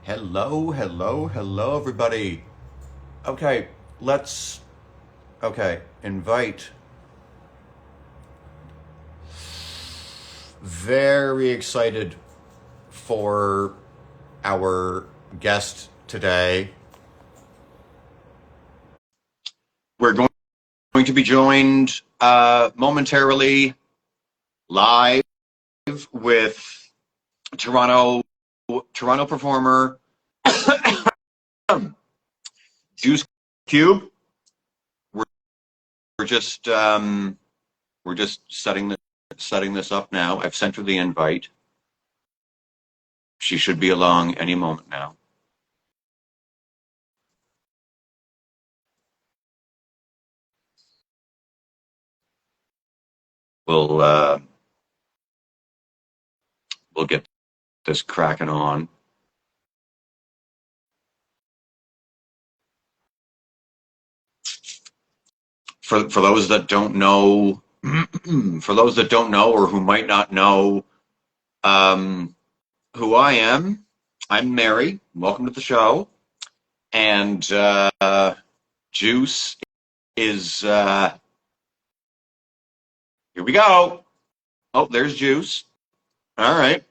Hello, hello, hello, everybody. Okay, let's. Okay, invite. Very excited for our guest today. We're going to be joined momentarily live with Toronto performer Juice.Cube. We're just setting this up now. I've sent her the invite. She should be along any moment now. We'll get this cracking on. For those that don't know, or who might not know who I am, I'm Mary. Welcome to the show. And Juice is here we go. Oh, there's Juice. All right.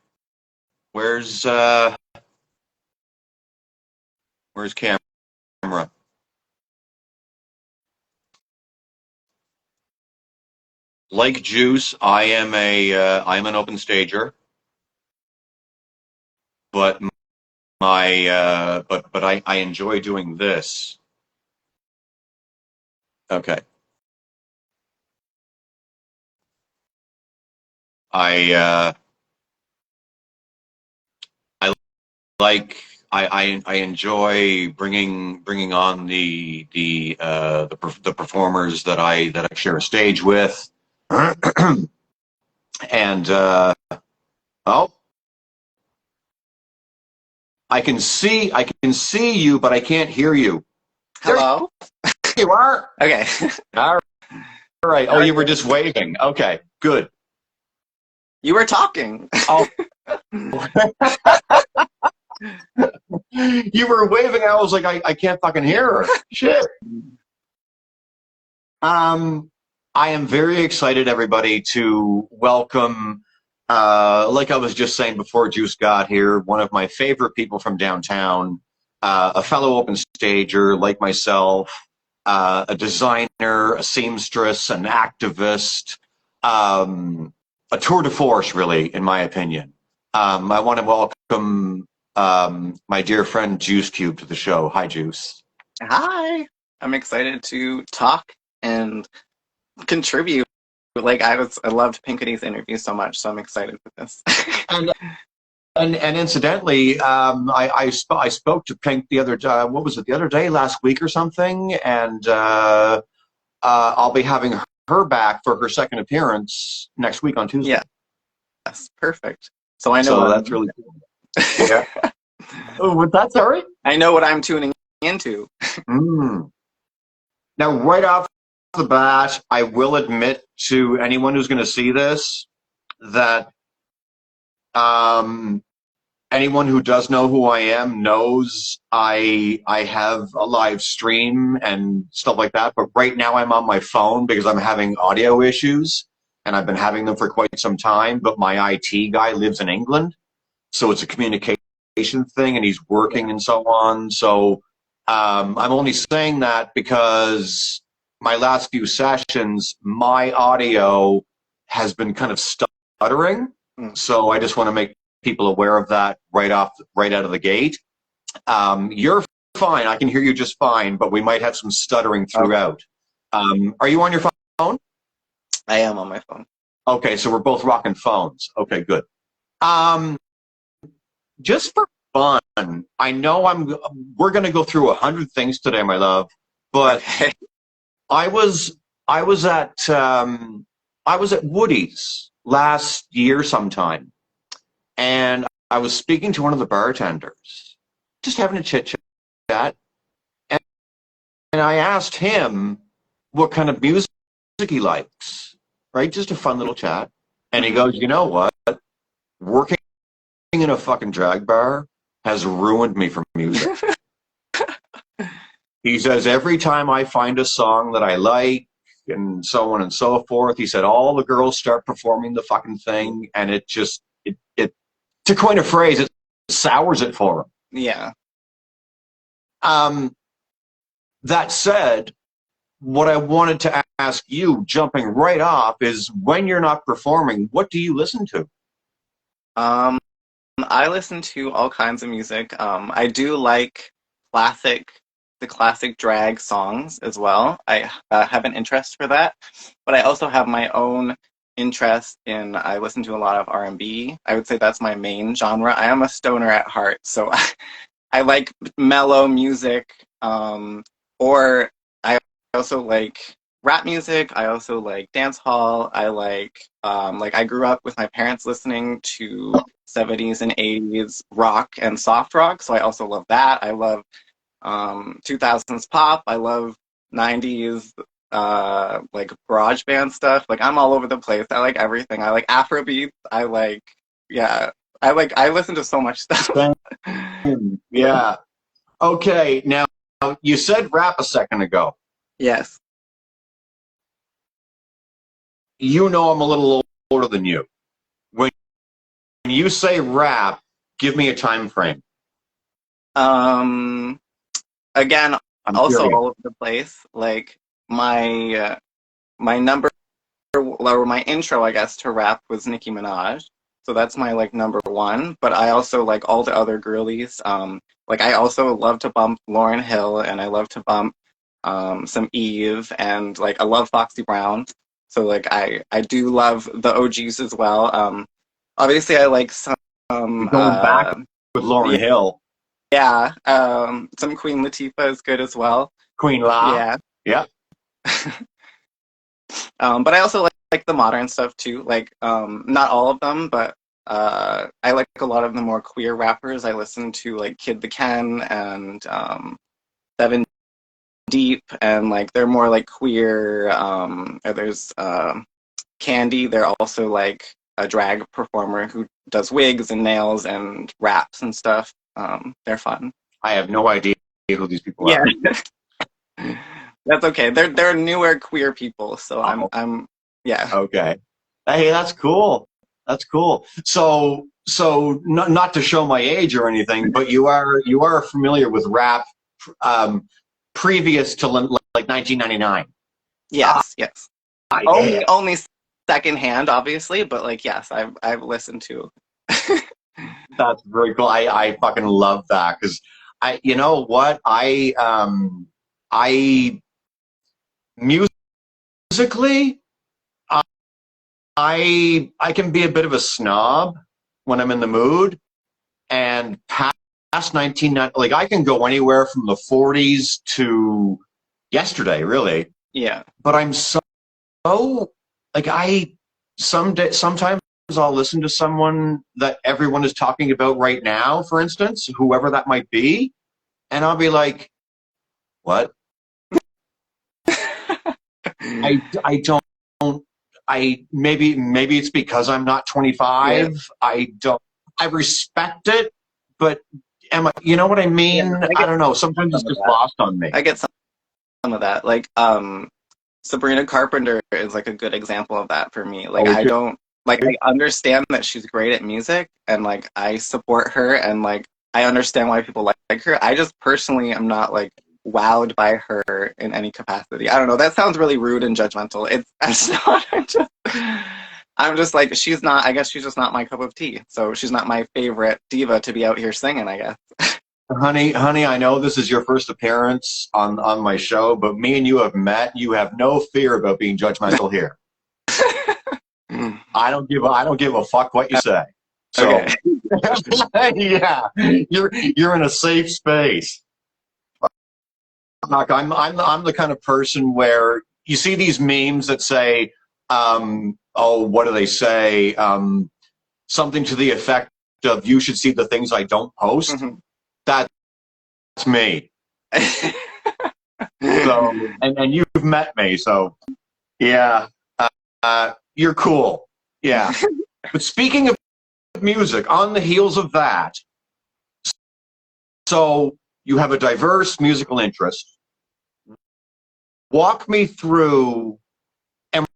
Where's camera? Like Juice, I'm an open stager, but I enjoy doing this. Okay. I enjoy bringing on the performers that I share a stage with, and oh, I can see you, but I can't hear you. Hello? There you are. Okay. All right. Oh, you were just waving. Okay, good. You were talking. Oh. You were waving. I was like, I can't fucking hear her. Shit. I am very excited, everybody, to welcome, like I was just saying before Juice got here, one of my favorite people from downtown, a fellow open stager like myself, a designer, a seamstress, an activist, a tour de force, really, in my opinion. I want to welcome my dear friend Juice.Cube to the show. Hi, Juice. Hi. I'm excited to talk and contribute. I loved Pinkody's interview so much, so I'm excited for this. and incidentally, I spoke to Pink the other day. What was it? The other day, last week or something, and I'll be having her back for her second appearance next week on Tuesday. Yeah. Yes, perfect. So I know. So that's really cool. Yeah. Oh, what's that? Sorry. I know what I'm tuning into. Now, right off the bat, I will admit to anyone who's going to see this that anyone who does know who I am knows I have a live stream and stuff like that. But right now I'm on my phone because I'm having audio issues, and I've been having them for quite some time. But my IT guy lives in England, so it's a communication thing, and he's working and so on. So I'm only saying that because my last few sessions, my audio has been kind of stuttering. So I just want to make people aware of that right out of the gate. You're fine. I can hear you just fine, but we might have some stuttering throughout. Are you on your phone? I am on my phone. Okay, so we're both rocking phones. Okay, good. Just for fun, I know we're going to go through 100 things today, my love, but Okay. I was at Woody's last year sometime, and I was speaking to one of the bartenders, just having a chit chat, and I asked him what kind of music he likes, right? Just a fun little chat, and he goes, "You know what? Working in a fucking drag bar, has ruined me from music. He says every time I find a song that I like and so on and so forth, he said all the girls start performing the fucking thing, and it just it to coin a phrase, it sours it for him. Yeah. That said, what I wanted to ask you, jumping right off, is when you're not performing, what do you listen to? Um, I listen to all kinds of music. I do like classic, the classic drag songs as well. I have an interest for that, but I also have my own interest in. I listen to a lot of R&B. I would say that's my main genre. I am a stoner at heart, so I like mellow music. Or I also like rap music. I also like dance hall. I like I grew up with my parents listening to 70s and 80s rock and soft rock, so I also love that. I love 2000s pop. I love 90s like garage band stuff. Like I'm all over the place. I like everything. I like Afrobeats. Yeah, I listen to so much stuff. Yeah. Okay, now you said rap a second ago. Yes. You know I'm a little older than you. When you say rap, give me a time frame. Um Again, I'm also curious. all over the place. Like my number or my intro, I guess, to rap was Nicki Minaj. So that's my like number one. But I also like all the other girlies. Like I also love to bump Lauryn Hill, and I love to bump some Eve, and like I love Foxy Brown. So like I do love the OGs as well. Obviously I like some You're going back with Lauryn yeah, Hill, yeah. Some Queen Latifah is good as well. Queen La. Yeah. Yeah. But I also like the modern stuff too. Like not all of them, but I like a lot of the more queer rappers. I listen to like Kid the Ken and Seven Deep, and like they're more like queer. There's Candy. They're also like a drag performer who does wigs and nails and raps and stuff. They're fun. I have no idea who these people Yeah. are. That's okay. They're newer queer people, so Oh, I'm yeah. okay. Hey, that's cool. That's cool. So not to show my age or anything, but you are familiar with rap um, previous to like 1999. Ah, Yes, yes. yeah. Only secondhand, obviously, but like yes, I've listened to. That's very cool. I fucking love that because you know what I musically I can be a bit of a snob when I'm in the mood, and past 1990, like I can go anywhere from the 40s to yesterday, really. Yeah. But I'm so like sometimes I'll listen to someone that everyone is talking about right now, for instance, whoever that might be, and I'll be like, what? I don't maybe it's because I'm not Yeah. 25. I don't I respect it, but am I, you know what I Yeah, mean? I I get don't know. Sometimes it's some of just that. lost on me. I get some of that. Like Sabrina Carpenter is like a good example of that for me. Like Oh, I don't like I understand that she's great at music and like I support her and like I understand why people like her. I just personally am not like wowed by her in any capacity. I don't know. That sounds really rude and judgmental. It's not. I'm just like she's not. I guess she's just not my cup of tea. So she's not my favorite diva to be out here singing, I guess. honey, I know this is your first appearance on my show, but me and you have met. You have no fear about being judgmental here. I don't give a fuck what you say. So, Okay. yeah, you're in a safe space. Like I'm the kind of person where you see these memes that say, oh, what do they say? Something to the effect of "You should see the things I don't post." Mhm. That's me. So, and you've met me, so yeah, you're cool. Yeah. But speaking of music, on the heels of that, So you have a diverse musical interest. Walk me through, and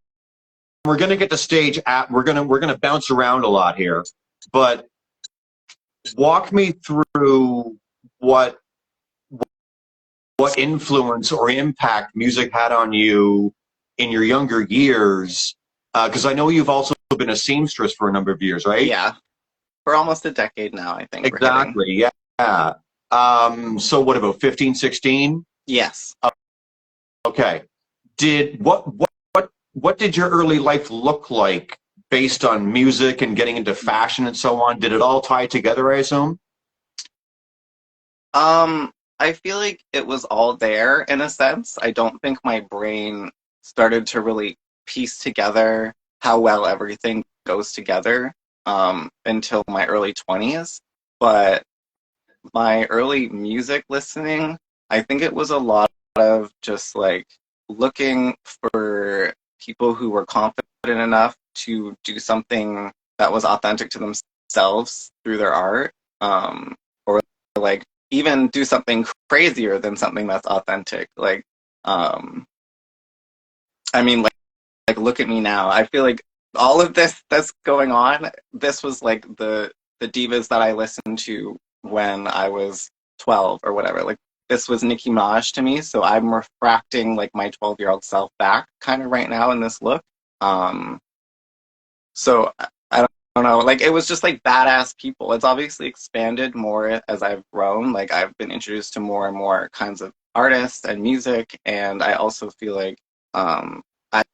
we're going to get the stage at. We're going to bounce around a lot here, but walk me through what what influence or impact music had on you in your younger years. Because I know you've also been a seamstress for a number of years, right? Yeah, for almost a decade now, I think we're hitting. Exactly. Yeah. So what about 15, 16? Yes. Okay. Did what did your early life look like based on music and getting into fashion and so on? Did it all tie together, I assume? I feel like it was all there in a sense. I don't think my brain started to really piece together how well everything goes together until my early 20s. But my early music listening, I think it was a lot of just like looking for people who were confident enough to do something that was authentic to themselves through their art, or like even do something crazier than something that's authentic. Um, I mean, like look at me now. I feel like all of this that's going on, this was like the divas that I listened to when I was 12 or whatever. Like this was Nicki Minaj to me, so I'm refracting like my 12-year-old self back kind of right now in this look. Um, so I don't know. Like it was just like badass people. It's obviously expanded more as I've grown. Like I've been introduced to more and more kinds of artists and music, and I also feel like I,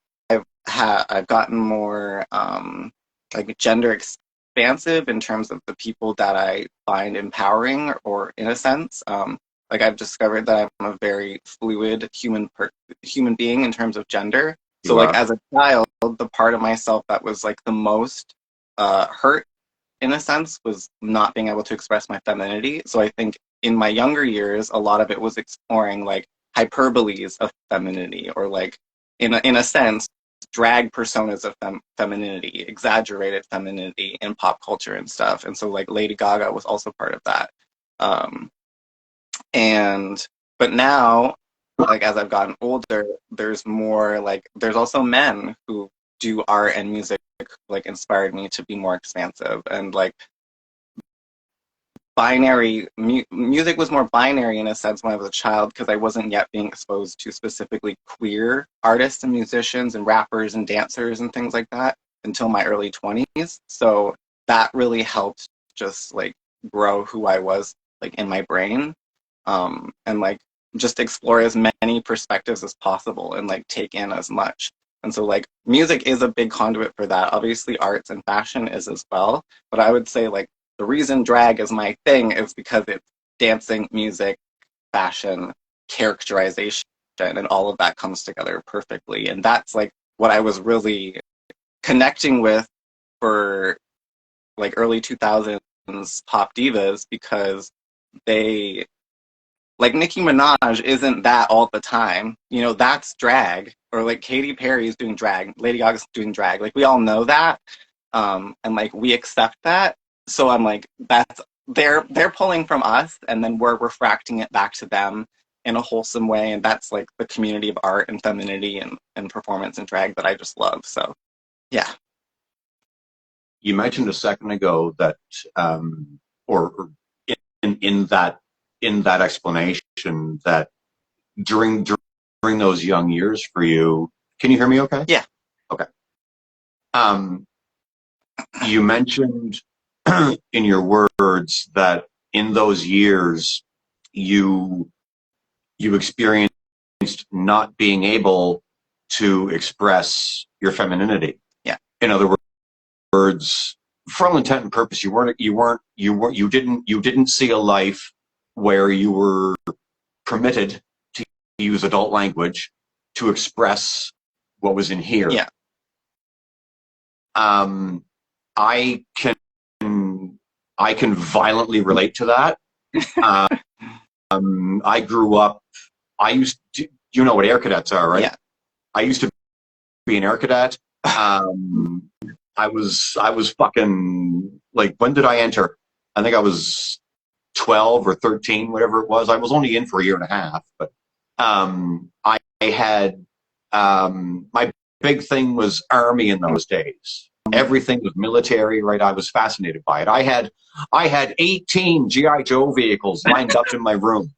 I've gotten more like gender expansive in terms of the people that I find empowering, or in a sense, like I've discovered that I'm a very fluid human being in terms of gender. So You like are. as a child, the part of myself that was like the most hurt in a sense was not being able to express my femininity. So I think in my younger years, a lot of it was exploring like hyperboles of femininity, or like in a sense, drag personas of femininity, exaggerated femininity in pop culture and stuff. And so like Lady Gaga was also part of that. Um, and but now, like as I've gotten older, there's more like there's also men who do art and music like inspired me to be more expansive, and like music was more binary in a sense when I was a child, because I wasn't yet being exposed to specifically queer artists and musicians and rappers and dancers and things like that until my early 20s. So that really helped just like grow who I was like in my brain, and like just explore as many perspectives as possible and like take in as much. And so like music is a big conduit for that. Obviously arts and fashion is as well, but I would say like the reason drag is my thing is because it's dancing, music, fashion, characterization, and all of that comes together perfectly. And that's like what I was really connecting with for like early 2000s pop divas, because they like Nicki Minaj isn't that all the time. You know, that's drag. Or like Katy Perry is doing drag, Lady Gaga's doing drag. Like we all know that. And like we accept that. So I'm like, that's they're pulling from us, and then we're refracting it back to them in a wholesome way. And that's like the community of art and femininity and performance and drag that I just love. So yeah. You mentioned a second ago that, or in that explanation, that during those young years for you, can you hear me? Okay. Yeah. Okay. Um, you mentioned in your words that in those years you experienced not being able to express your femininity. Yeah. In other words, for all intent and purpose, you didn't see a life where you were permitted to use adult language to express what was in here. Yeah. Um, I can violently relate to that. I grew up. I used to, you know what air cadets are, right? Yeah. I used to be an air cadet. I was fucking like, when did I enter? I think I was 12 or 13, whatever it was. I was only in for a year and a half, but I had my big thing was Army in those days. Everything was military, right? I was fascinated by it. I had 18 GI Joe vehicles lined up in my room.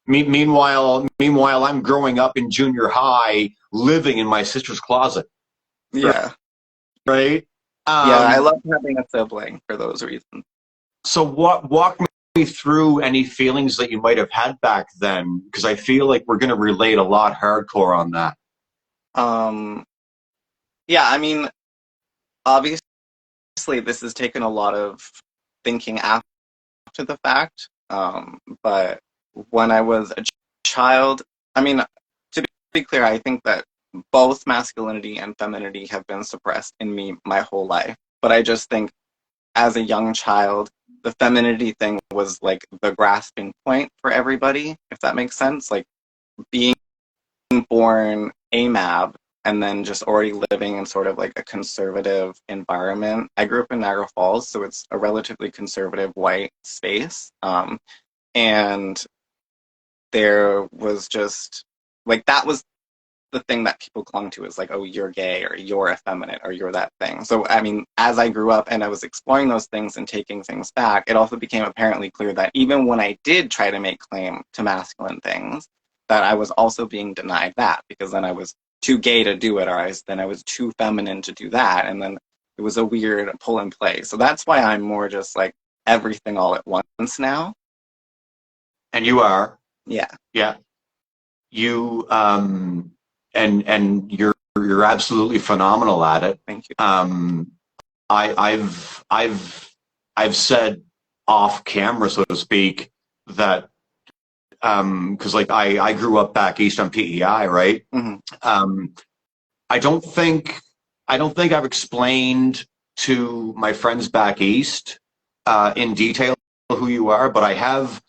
Meanwhile, I'm growing up in junior high, living in my sister's closet. Yeah. Right? Yeah, I love having a sibling for those reasons. So walk me through any feelings that you might have had back then, because I feel like we're going to relate a lot hardcore on that. Yeah, I mean, obviously this has taken a lot of thinking after the fact. But when I was a child, I mean, to be clear, I think that both masculinity and femininity have been suppressed in me my whole life. But I just think as a young child, the femininity thing was like the grasping point for everybody, if that makes sense. Like being born AMAB and then just already living in sort of like a conservative environment. I grew up in Niagara Falls, so it's a relatively conservative white space. And there was just like that was the thing that people clung to is like, oh, you're gay or you're effeminate or you're that thing. So, I mean, as I grew up and I was exploring those things and taking things back, it also became apparently clear that even when I did try to make claim to masculine things, that I was also being denied that because then I was too gay to do it or then I was too feminine to do that. And then it was a weird pull and play. So that's why I'm more just like everything all at once now. And you are. Yeah. Yeah. You and you're absolutely phenomenal at it. Thank you. I've said off camera, so to speak, that because like I grew up back east on PEI, right? Mm-hmm. I don't think I've explained to my friends back east in detail who you are, but I have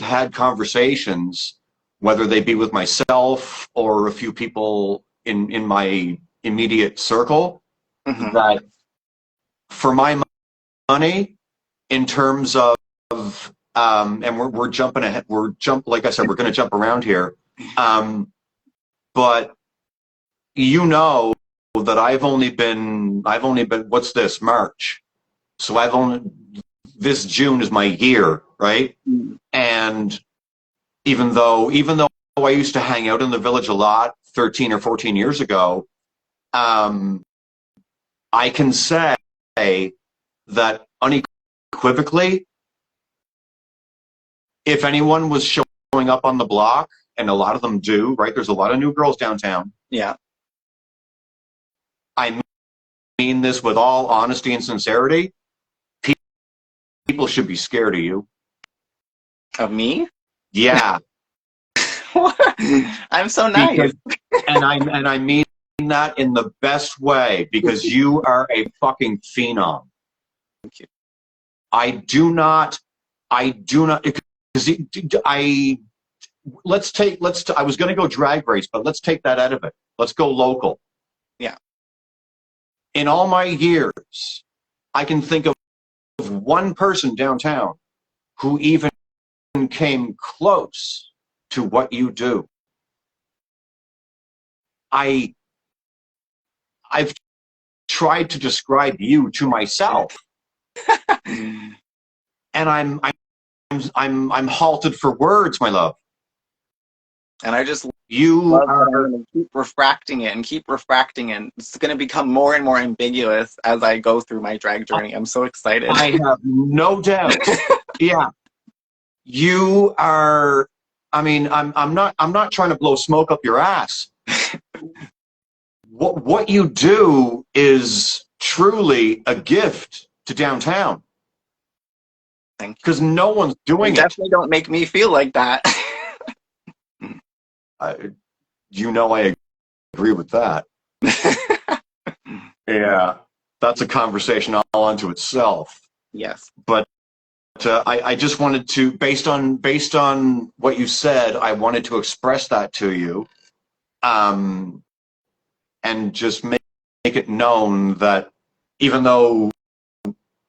had conversations, whether they be with myself or a few people in my immediate circle, Mm-hmm. that for my money, in terms of and we're jumping ahead, like I said, we're going to jump around here, but you know that I've only been what's this, March, so this June is my year, right? Mm-hmm. And even though I used to hang out in the village a lot 13 or 14 years ago, I can say that unequivocally, if anyone was showing up on the block, and a lot of them do, right? There's a lot of new girls downtown. Yeah. I mean this with all honesty and sincerity. People should be scared of you. Of me? Yeah. I'm so nice. And I mean that in the best way, because you are a fucking phenom. Thank you. I do not, because I was going to go drag race, but let's take that out of it. Let's go local. Yeah. In all my years, I can think of one person downtown who even came close to what you do. I've tried to describe you to myself, and I'm halted for words, my love. And I just you love that I'm going to keep refracting it and keep refracting it. It's going to become more and more ambiguous as I go through my drag journey. I'm so excited. I have no doubt. Yeah, you are. I mean, I'm not trying to blow smoke up your ass. What you do is truly a gift to downtown. Thank you. Because no one's doing it. Definitely don't make me feel like that. You know, I agree with that. Yeah, that's a conversation all unto itself. Yes. But I just wanted to, based on what you said, I wanted to express that to you, and just make it known that even though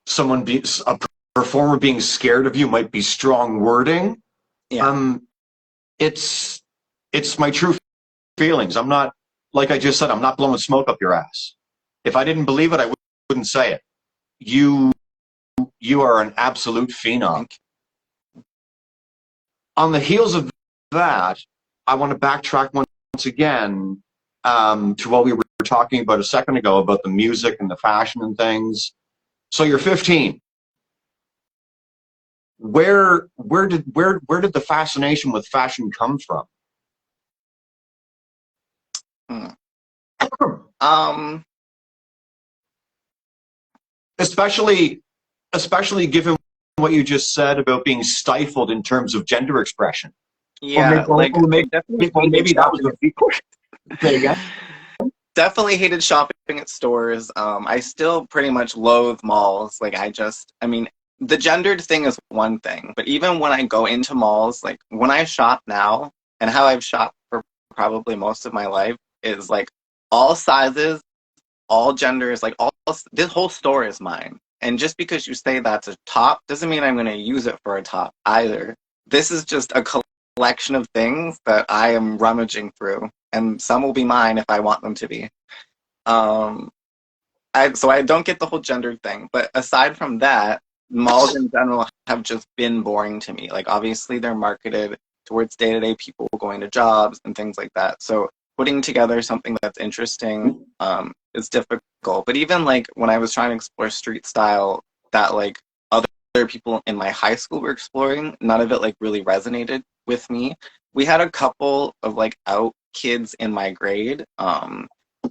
someone be a performer being scared of you might be strong wording. Yeah. Um, it's my true feelings. I'm not, like I just said, I'm not blowing smoke up your ass. If I didn't believe it, I wouldn't say it. You you are an absolute phenom. Thank On the heels of that, I want to backtrack once again to what we were talking about a second ago about the music and the fashion and things. So you're 15. Where did the fascination with fashion come from? you. Um, Especially given what you just said about being stifled in terms of gender expression. Or maybe, yeah, like I definitely or hated maybe that was shopping the at stores. say again. Definitely hated shopping at stores. I still pretty much loathe malls. Like I mean, the gendered thing is one thing, but even when I go into malls, like when I shop now, and how I've shopped for probably most of my life is like all sizes, all genders, like all this whole store is mine. And just because you say that's a top doesn't mean I'm going to use it for a top either. This is just a collection of things that I am rummaging through, and some will be mine if I want them to be. Um, so I don't get the whole gender thing, but aside from that, malls in general have just been boring to me. Like obviously they're marketed towards day-to-day people going to jobs and things like that. So putting together something that's interesting is difficult. But even like when I was trying to explore street style that like other people in my high school were exploring, none of it like really resonated with me. We had a couple of like out kids in my grade.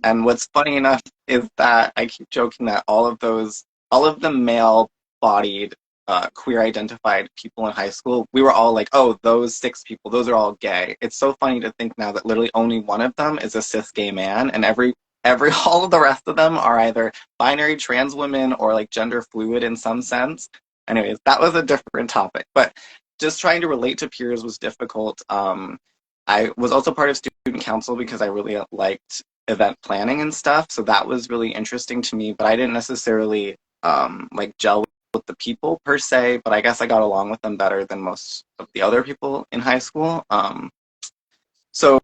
And what's funny enough is that I keep joking that all of the male-bodied, queer-identified people in high school, we were all like, oh, those 6 people, those are all gay. It's so funny to think now that literally only one of them is a cis gay man, and all of the rest of them are either binary trans women or like gender fluid in some sense. Anyways, that was a different topic, but just trying to relate to peers was difficult. I was also part of student council because I really liked event planning and stuff. So that was really interesting to me, but I didn't necessarily like gel with the people per se, but I guess I got along with them better than most of the other people in high school. So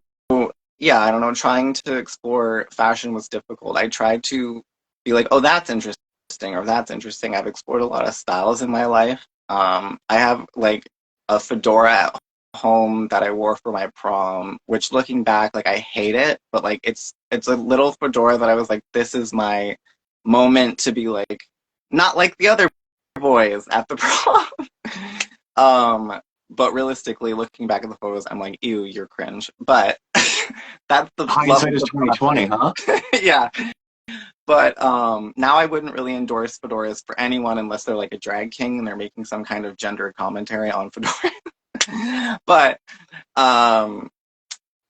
yeah, I don't know, trying to explore fashion was difficult. I tried to be like, oh, that's interesting or that's interesting. I've explored a lot of styles in my life. I have like a fedora at home that I wore for my prom, which looking back, like I hate it, but like it's a little fedora that I was like, this is my moment to be like not like the other boys at the prom. But realistically, looking back at the photos, I'm like, ew, you're cringe. But that's the love Hindsight of is the 2020, huh? yeah. But now I wouldn't really endorse fedoras for anyone unless they're like a drag king and they're making some kind of gender commentary on fedora. But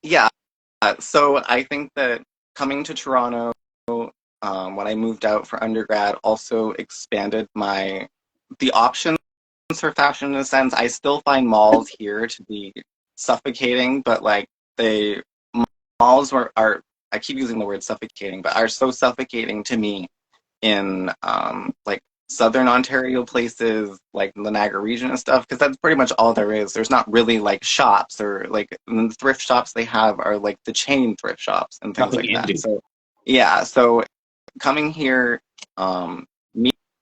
yeah, so I think that coming to Toronto when I moved out for undergrad also expanded the options for fashion in a sense. I still find malls here to be suffocating, but like they malls are I keep using the word suffocating, but are so suffocating to me in like southern Ontario places like the Niagara region and stuff, because that's pretty much all there is. There's not really like shops or like the thrift shops they have are like the chain thrift shops and things Nothing like that. indie. So yeah, so coming here, um,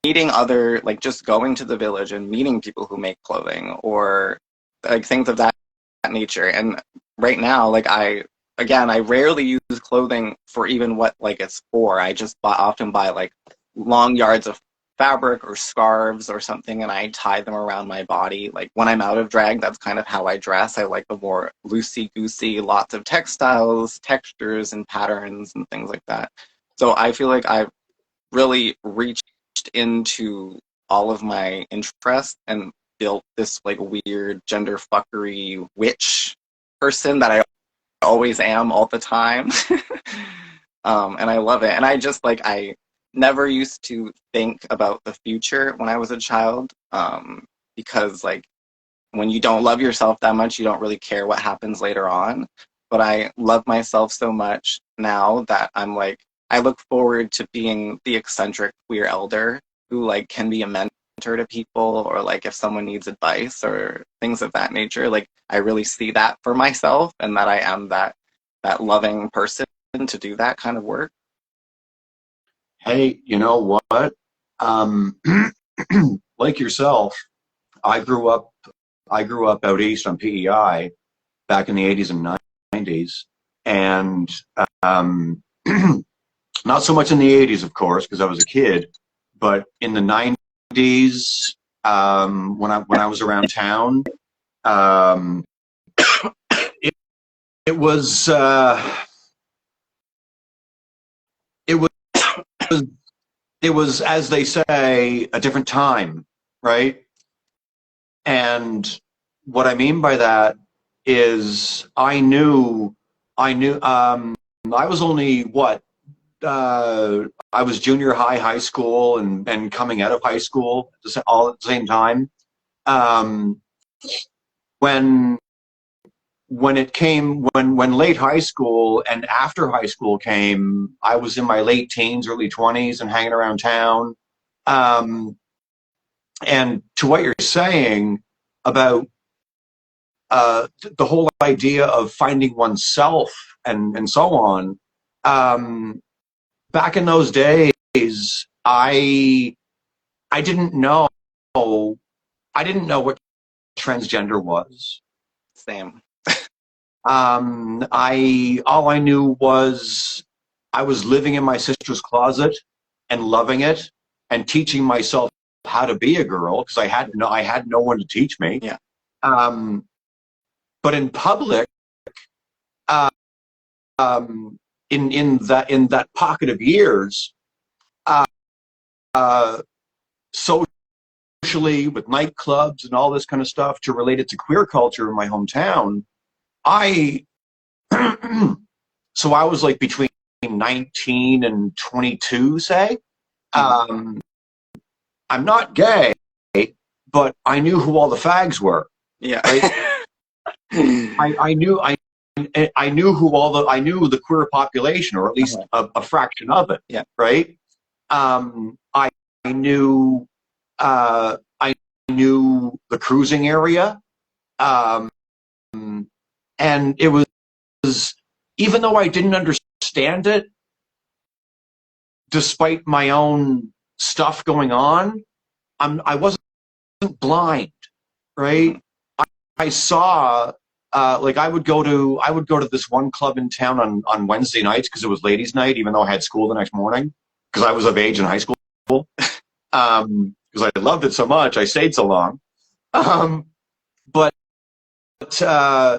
meeting other like just going to the village and meeting people who make clothing or like things of that nature. And right now, like I rarely use clothing for even what like it's for. I just often buy like long yards of fabric or scarves or something, and I tie them around my body. Like when I'm out of drag, that's kind of how I dress. I like the more loosey goosey, lots of textiles, textures, and patterns and things like that. So I feel like I've really reached into all of my interests and built this like weird gender fuckery witch person that I always am all the time. And I love it. And I just like I never used to think about the future when I was a child, because like when you don't love yourself that much, you don't really care what happens later on. But I love myself so much now that I'm like I look forward to being the eccentric queer elder who like can be a mentor to people, or like if someone needs advice or things of that nature. Like I really see that for myself, and that I am that loving person to do that kind of work. Hey, you know what? Um, like yourself, I grew up I grew up out east on PEI back in the 80s and 90s, and um, not so much in the 80s, of course, because I was a kid, but in the 90s, when I was around town, um, it, it was it was it was, as they say, a different time, right? And what I mean by that is I was only what I was junior high, high school, and coming out of high school all at the same time. Um, when when late high school and after high school came, I was in my late teens, early 20s, and hanging around town. Um, and to what you're saying about the whole idea of finding oneself and so on. Um, Back in those days, I I didn't know I didn't know what transgender was. Same. I all I knew was I was living in my sister's closet and loving it and teaching myself how to be a girl because I had no one to teach me. Yeah. Um, but in public, uh, in that pocket of years, uh, uh, socially with nightclubs and all this kind of stuff to relate it to queer culture in my hometown, I so I was like between 19 and 22, say. Um, I'm not gay, but I knew who all the fags were, Yeah. right? I knew I knew who all the I knew the queer population, or at least a fraction of it, Yeah. right? I knew I knew the cruising area, um, and it was even though I didn't understand it, despite my own stuff going on, I wasn't blind, right? I saw like I would go to this one club in town on Wednesday nights because it was ladies' night, even though I had school the next morning because I was of age in high school. Because I loved it so much, I stayed so long. Um, but uh,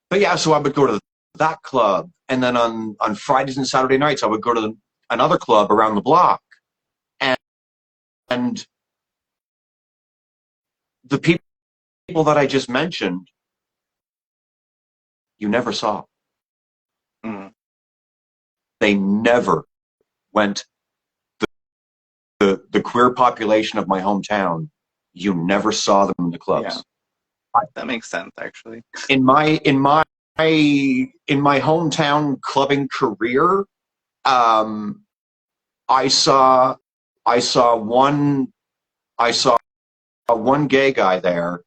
but yeah, so I would go to that club, and then on Fridays and Saturday nights, I would go to another club around the block, and and the people that I just mentioned, you never saw. Mm. They never went. The queer population of my hometown, you never saw them in the clubs. Yeah. That makes sense, actually. In my in my hometown clubbing career, um, I saw I saw one I saw one gay guy there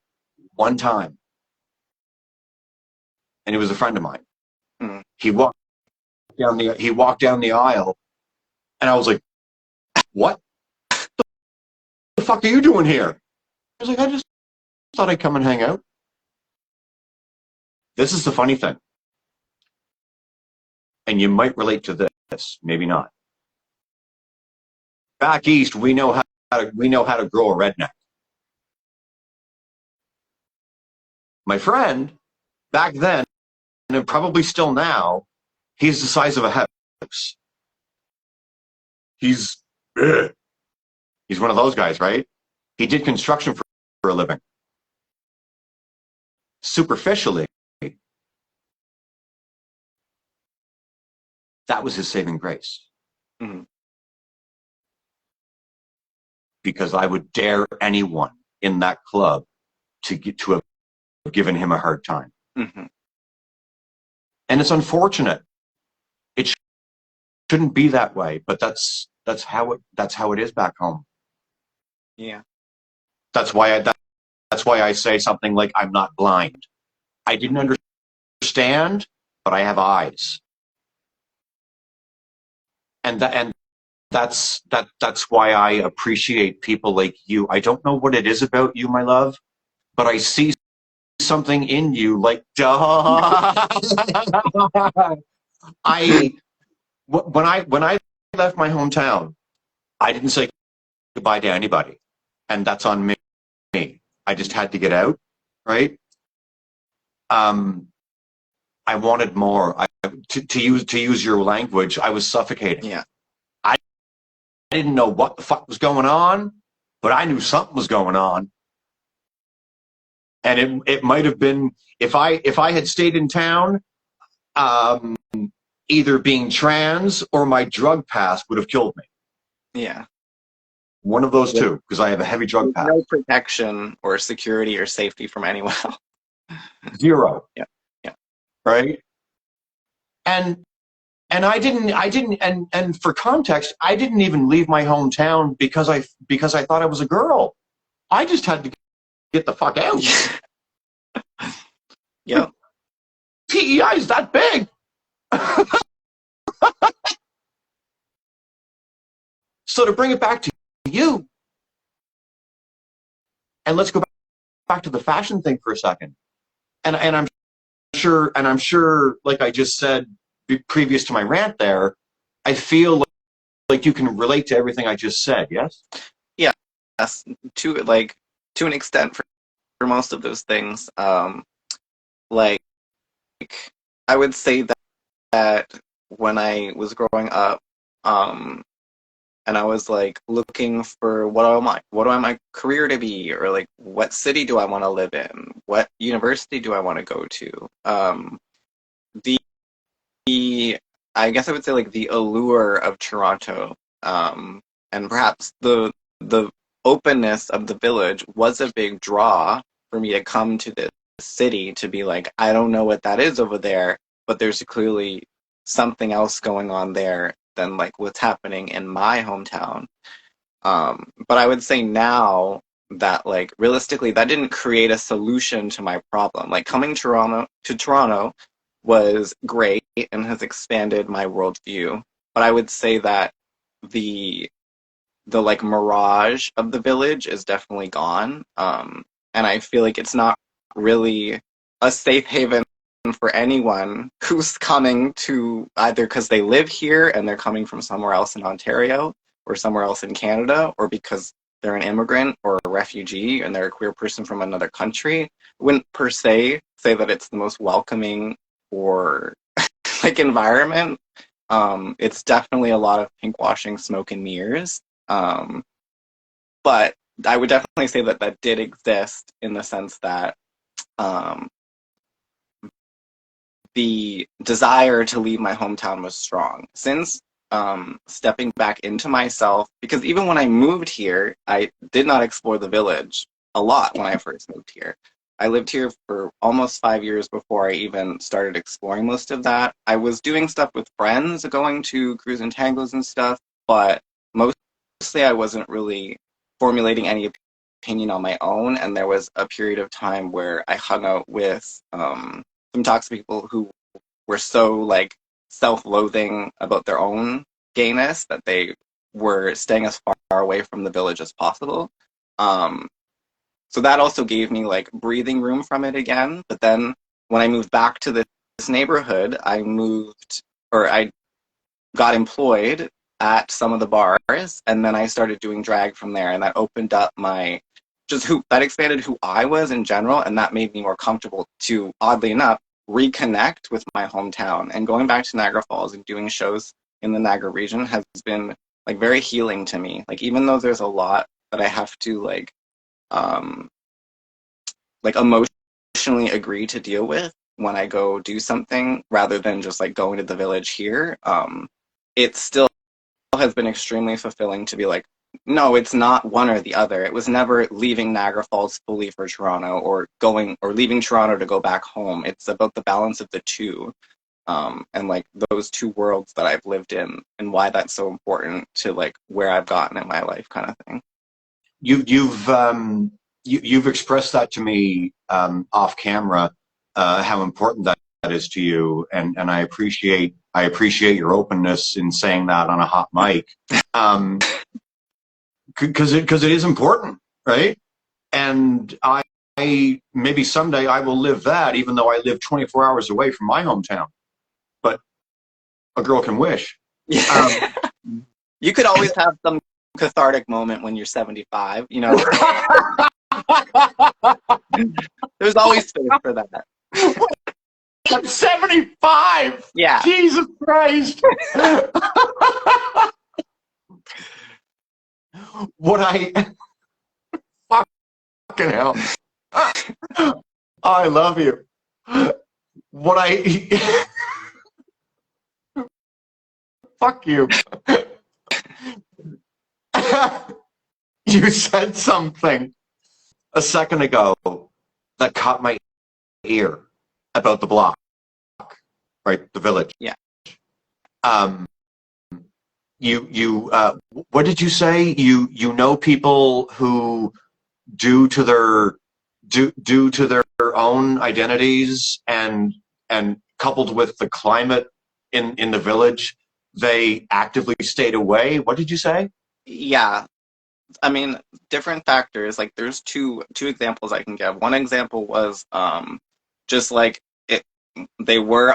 one time, and he was a friend of mine. Mm. He walked down the aisle, and I was like, "What the fuck are you doing here?" He was like, "I just thought I'd come and hang out." This is the funny thing, and you might relate to this, maybe not. Back east, we know how to grow a redneck. My friend, back then, and probably still now, he's the size of a house. He's ugh. He's one of those guys, right? He did construction for a living. Superficially, that was his saving grace. Mm. Because I would dare anyone in that club to have given him a hard time. Mm-hmm. And it's unfortunate. It shouldn't be that way, but that's how it is back home. Yeah. That's why I say something like I'm not blind. I didn't understand, but I have eyes, and that's why I appreciate people like you. I don't know what it is about you, my love, but I see something in you. Like, duh. I when I left my hometown, I didn't say goodbye to anybody, and that's on me. I just had to get out, right? Um, I wanted more. To use your language, I was suffocating. Yeah. I didn't know what the fuck was going on, but I knew something was going on, and it might have been if I had stayed in town, um, either being trans or my drug past would have killed me. Yeah. One of those With, two, because I have a heavy drug with past. no protection or security or safety from anyone else. Zero, Yeah. Yeah. right? And and I didn't and for context, I didn't even leave my hometown because I thought I was a girl. I just had to get the fuck out. Yeah. PEI is that big. So to bring it back to you, and let's go back to the fashion thing for a second. And I'm sure, like I just said previous to my rant there, I feel like you can relate to everything I just said. Yes. Yeah. Yes. To an extent for most of those things. Like I would say that when I was growing up, um, and I was like looking for what do I want my career to be, or like what city do I want to live in, what university do I want to go to. The I guess I would say like the allure of Toronto, and perhaps the openness of the village was a big draw for me to come to this city to be like, I don't know what that is over there, but there's clearly something else going on there than like what's happening in my hometown. But I would say now that like realistically that didn't create a solution to my problem. Like coming Toronto was great and has expanded my worldview. But I would say that the the like mirage of the village is definitely gone. And I feel like it's not really a safe haven for anyone who's coming to either because they live here and they're coming from somewhere else in Ontario or somewhere else in Canada, or because they're an immigrant or a refugee and they're a queer person from another country. I wouldn't per se say that it's the most welcoming or like environment. It's definitely a lot of pinkwashing, smoke and mirrors. Um, but I would definitely say that that did exist in the sense that um, the desire to leave my hometown was strong. Since stepping back into myself, because even when I moved here, I did not explore the village a lot when I first moved here. I lived here for almost 5 years before I even started exploring most of that. I was doing stuff with friends, going to cruise and tangos and stuff, but mostly I wasn't really formulating any opinion on my own. And there was a period of time where I hung out with some toxic people who were so like self-loathing about their own gayness that they were staying as far away from the village as possible. Um, so that also gave me like breathing room from it again. But then when I moved back to this neighborhood, I got employed at some of the bars, and then I started doing drag from there, and that opened up my that expanded who I was in general, and that made me more comfortable to, oddly enough, reconnect with my hometown. And going back to Niagara Falls and doing shows in the Niagara region has been like very healing to me. Like even though there's a lot that I have to um like emotionally agree to deal with when I go do something rather than just like going to the village here, it still has been extremely fulfilling to be like, no, it's not one or the other. It was never leaving Niagara Falls fully for Toronto or going or leaving Toronto to go back home. It's about the balance of the two. And like those two worlds that I've lived in and why that's so important to like where I've gotten in my life kind of thing. you've expressed that to me off camera, how important that is to you, and I appreciate your openness in saying that on a hot mic, because it is important, right? And I maybe someday I will live that, even though I live 24 hours away from my hometown. But a girl can wish. Yeah. You could always have some cathartic moment when you're 75, you know. There's always space for that. I'm 75. Yeah. Jesus Christ. What I fucking hell. I love you. What I fuck you. You said something a second ago that caught my ear about the block, right? The village. Yeah. What did you say? You know people who, due to their own identities and coupled with the climate in the village, they actively stayed away. What did you say? Yeah. I mean, different factors. Like, there's two examples I can give. One example was just like they were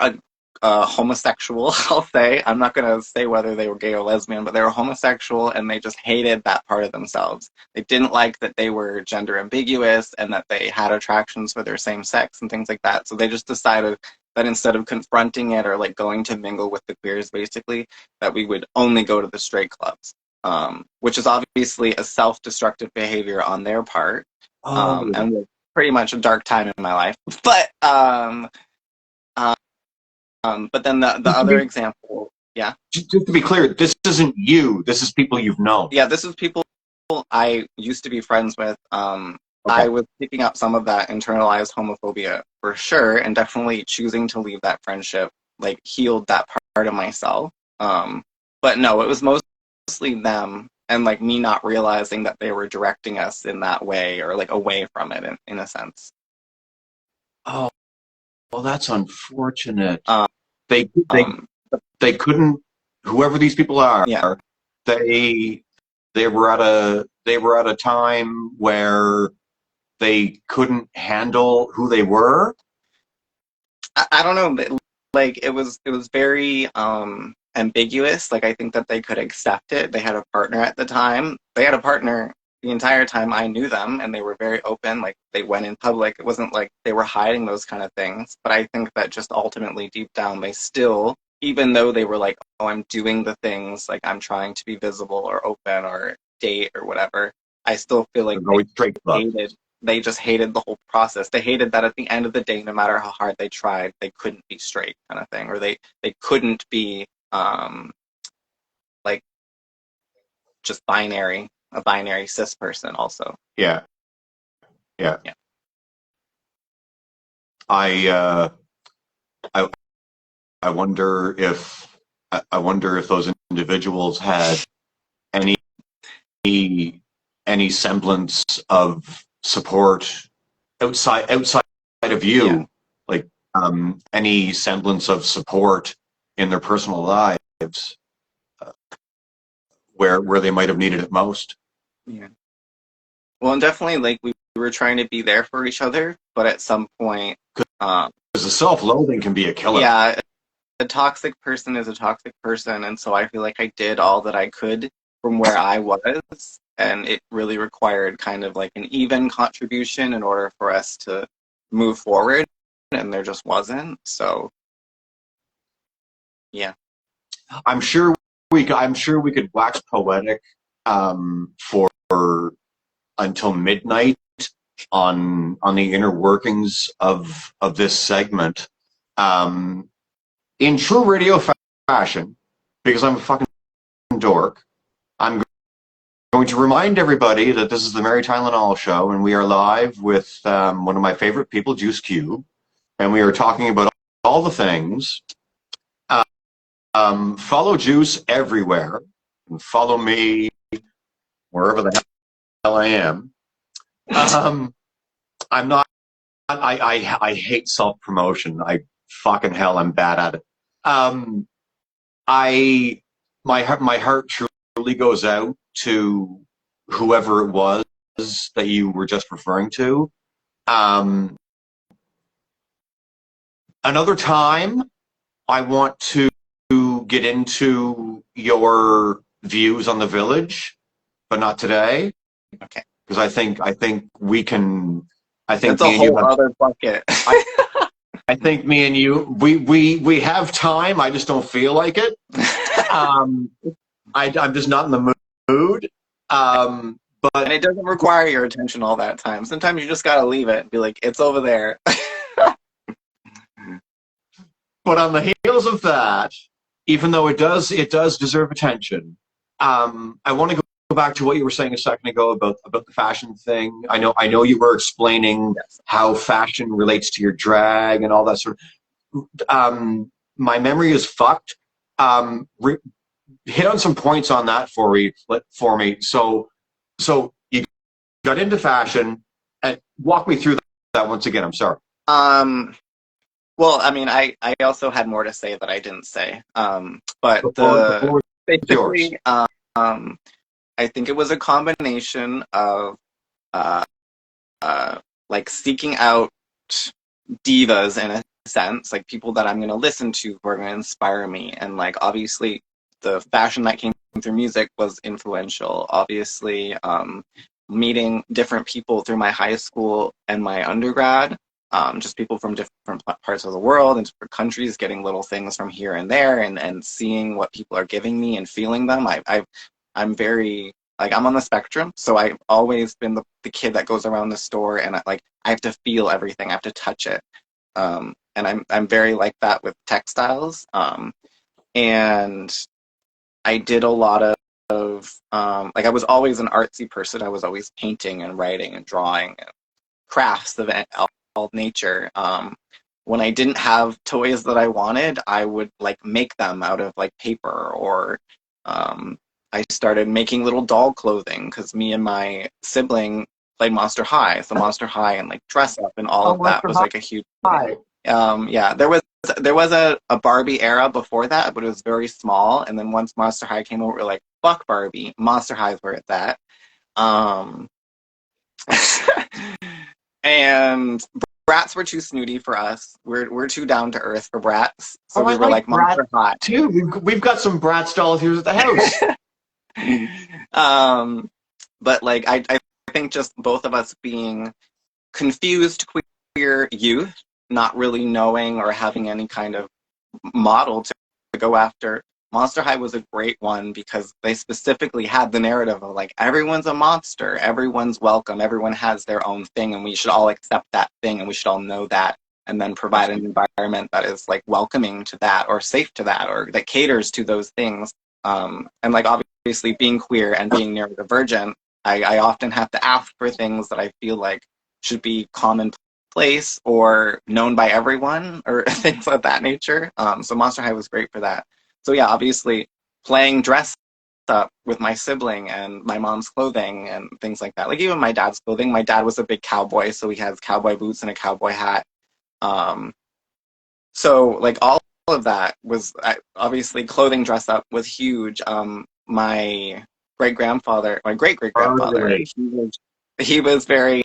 a homosexual. I'll say, I'm not gonna say whether they were gay or lesbian, but they were homosexual, and they just hated that part of themselves. They didn't like that they were gender ambiguous and that they had attractions for their same sex and things like that. So they just decided that instead of confronting it or like going to mingle with the queers, basically, that we would only go to the straight clubs. Which is obviously a self-destructive behavior on their part, and was pretty much a dark time in my life. But then the other example, yeah. Just to be clear, this isn't you. This is people you've known. Yeah, this is people I used to be friends with. I was picking up some of that internalized homophobia for sure, and definitely choosing to leave that friendship like healed that part of myself. But no, it was mostly them and like me not realizing that they were directing us in that way or like away from it in a sense. Oh, well, that's unfortunate. Um, They couldn't. Whoever these people are, yeah. they were at a time where they couldn't handle who they were. I don't know. Like it was very ambiguous. Like I think that they could accept it. They had a partner at the time. They had a partner the entire time I knew them, and they were very open. Like they went in public. It wasn't like they were hiding those kind of things. But I think that just ultimately deep down, they still, even though they were like, oh, I'm doing the things, like I'm trying to be visible or open or date or whatever, I still feel like they just hated the whole process. They hated that at the end of the day, no matter how hard they tried, they couldn't be straight kind of thing, or they couldn't be like just a binary cis person also. Yeah. I wonder if those individuals had any semblance of support outside of you, like any semblance of support in their personal lives, where they might have needed it most. Yeah. Well, and definitely, like we were trying to be there for each other, but at some point, because the self-loathing can be a killer. Yeah, a toxic person is a toxic person, and so I feel like I did all that I could from where I was, and it really required kind of like an even contribution in order for us to move forward, and there just wasn't. So, yeah. I'm sure we could wax poetic for until midnight on the inner workings of this segment. In true radio fashion, because I'm a fucking dork, I'm going to remind everybody that this is the Mary Tylenol Show, and we are live with one of my favorite people, Juice.Cube, and we are talking about all the things. Follow Juice everywhere, and follow me wherever the I am. Um, I'm not. I hate self promotion. I fucking hell, I'm bad at it. Um, I my heart truly goes out to whoever it was that you were just referring to. Um, another time, I want to get into your views on the village, but not today, Okay. because I think we can. I think That's a me and you whole have. other bucket. I think me and you we have time. I just don't feel like it. Um, I'm just not in the mood. Um, And but it doesn't require your attention all that time. Sometimes you just gotta leave it and be like, it's over there. but on the heels of that, even though it does deserve attention, I want to go back to what you were saying a second ago about the fashion thing. I know you were explaining Yes. how fashion relates to your drag and all that sort of. My memory is fucked. Hit on some points on that for me. So you got into fashion and walk me through that once again. I'm sorry. Um, well, I mean, I also had more to say that I didn't say. But The floor is yours. basically, I think it was a combination of uh, like seeking out divas in a sense, like people that I'm going to listen to who are going to inspire me. And like, obviously, the fashion that came through music was influential. Obviously, meeting different people through my high school and my undergrad, just people from different parts of the world and different countries, getting little things from here and there, and seeing what people are giving me and feeling them. I'm very like I'm on the spectrum, so I've always been the kid that goes around the store and I have to feel everything, I have to touch it, and I'm very like that with textiles, and I did a lot of like I was always an artsy person. I was always painting and writing and drawing and crafts of all nature. When I didn't have toys that I wanted, I would like make them out of like paper or I started making little doll clothing because me and my sibling played Monster High. So Monster High and like dress up and all Oh, of that Monster was like a huge thing. High. Yeah, there was a Barbie era before that, but it was very small. And then once Monster High came over, we are like, fuck Barbie. Monster High is where it's at. Um, and Brats were too snooty for us. We're too down to earth for Brats. So Oh, I we were like like Bratz Monster High. too. We've got some Bratz dolls here at the house. um, but like I think just both of us being confused queer youth, not really knowing or having any kind of model to go after. Monster High was a great one because they specifically had the narrative of like everyone's a monster, everyone's welcome, everyone has their own thing, and we should all accept that thing, and we should all know that, and then provide an environment that is like welcoming to that, or safe to that, or that caters to those things. And like obviously being queer and being neurodivergent, I often have to ask for things that I feel like should be commonplace or known by everyone or things of that nature. So Monster High was great for that. So yeah, obviously playing dress up with my sibling and my mom's clothing and things like that. Like even my dad's clothing. My dad was a big cowboy, so he has cowboy boots and a cowboy hat. Um, so like all of that was obviously clothing dress up was huge. My great great grandfather, Hardly. he was very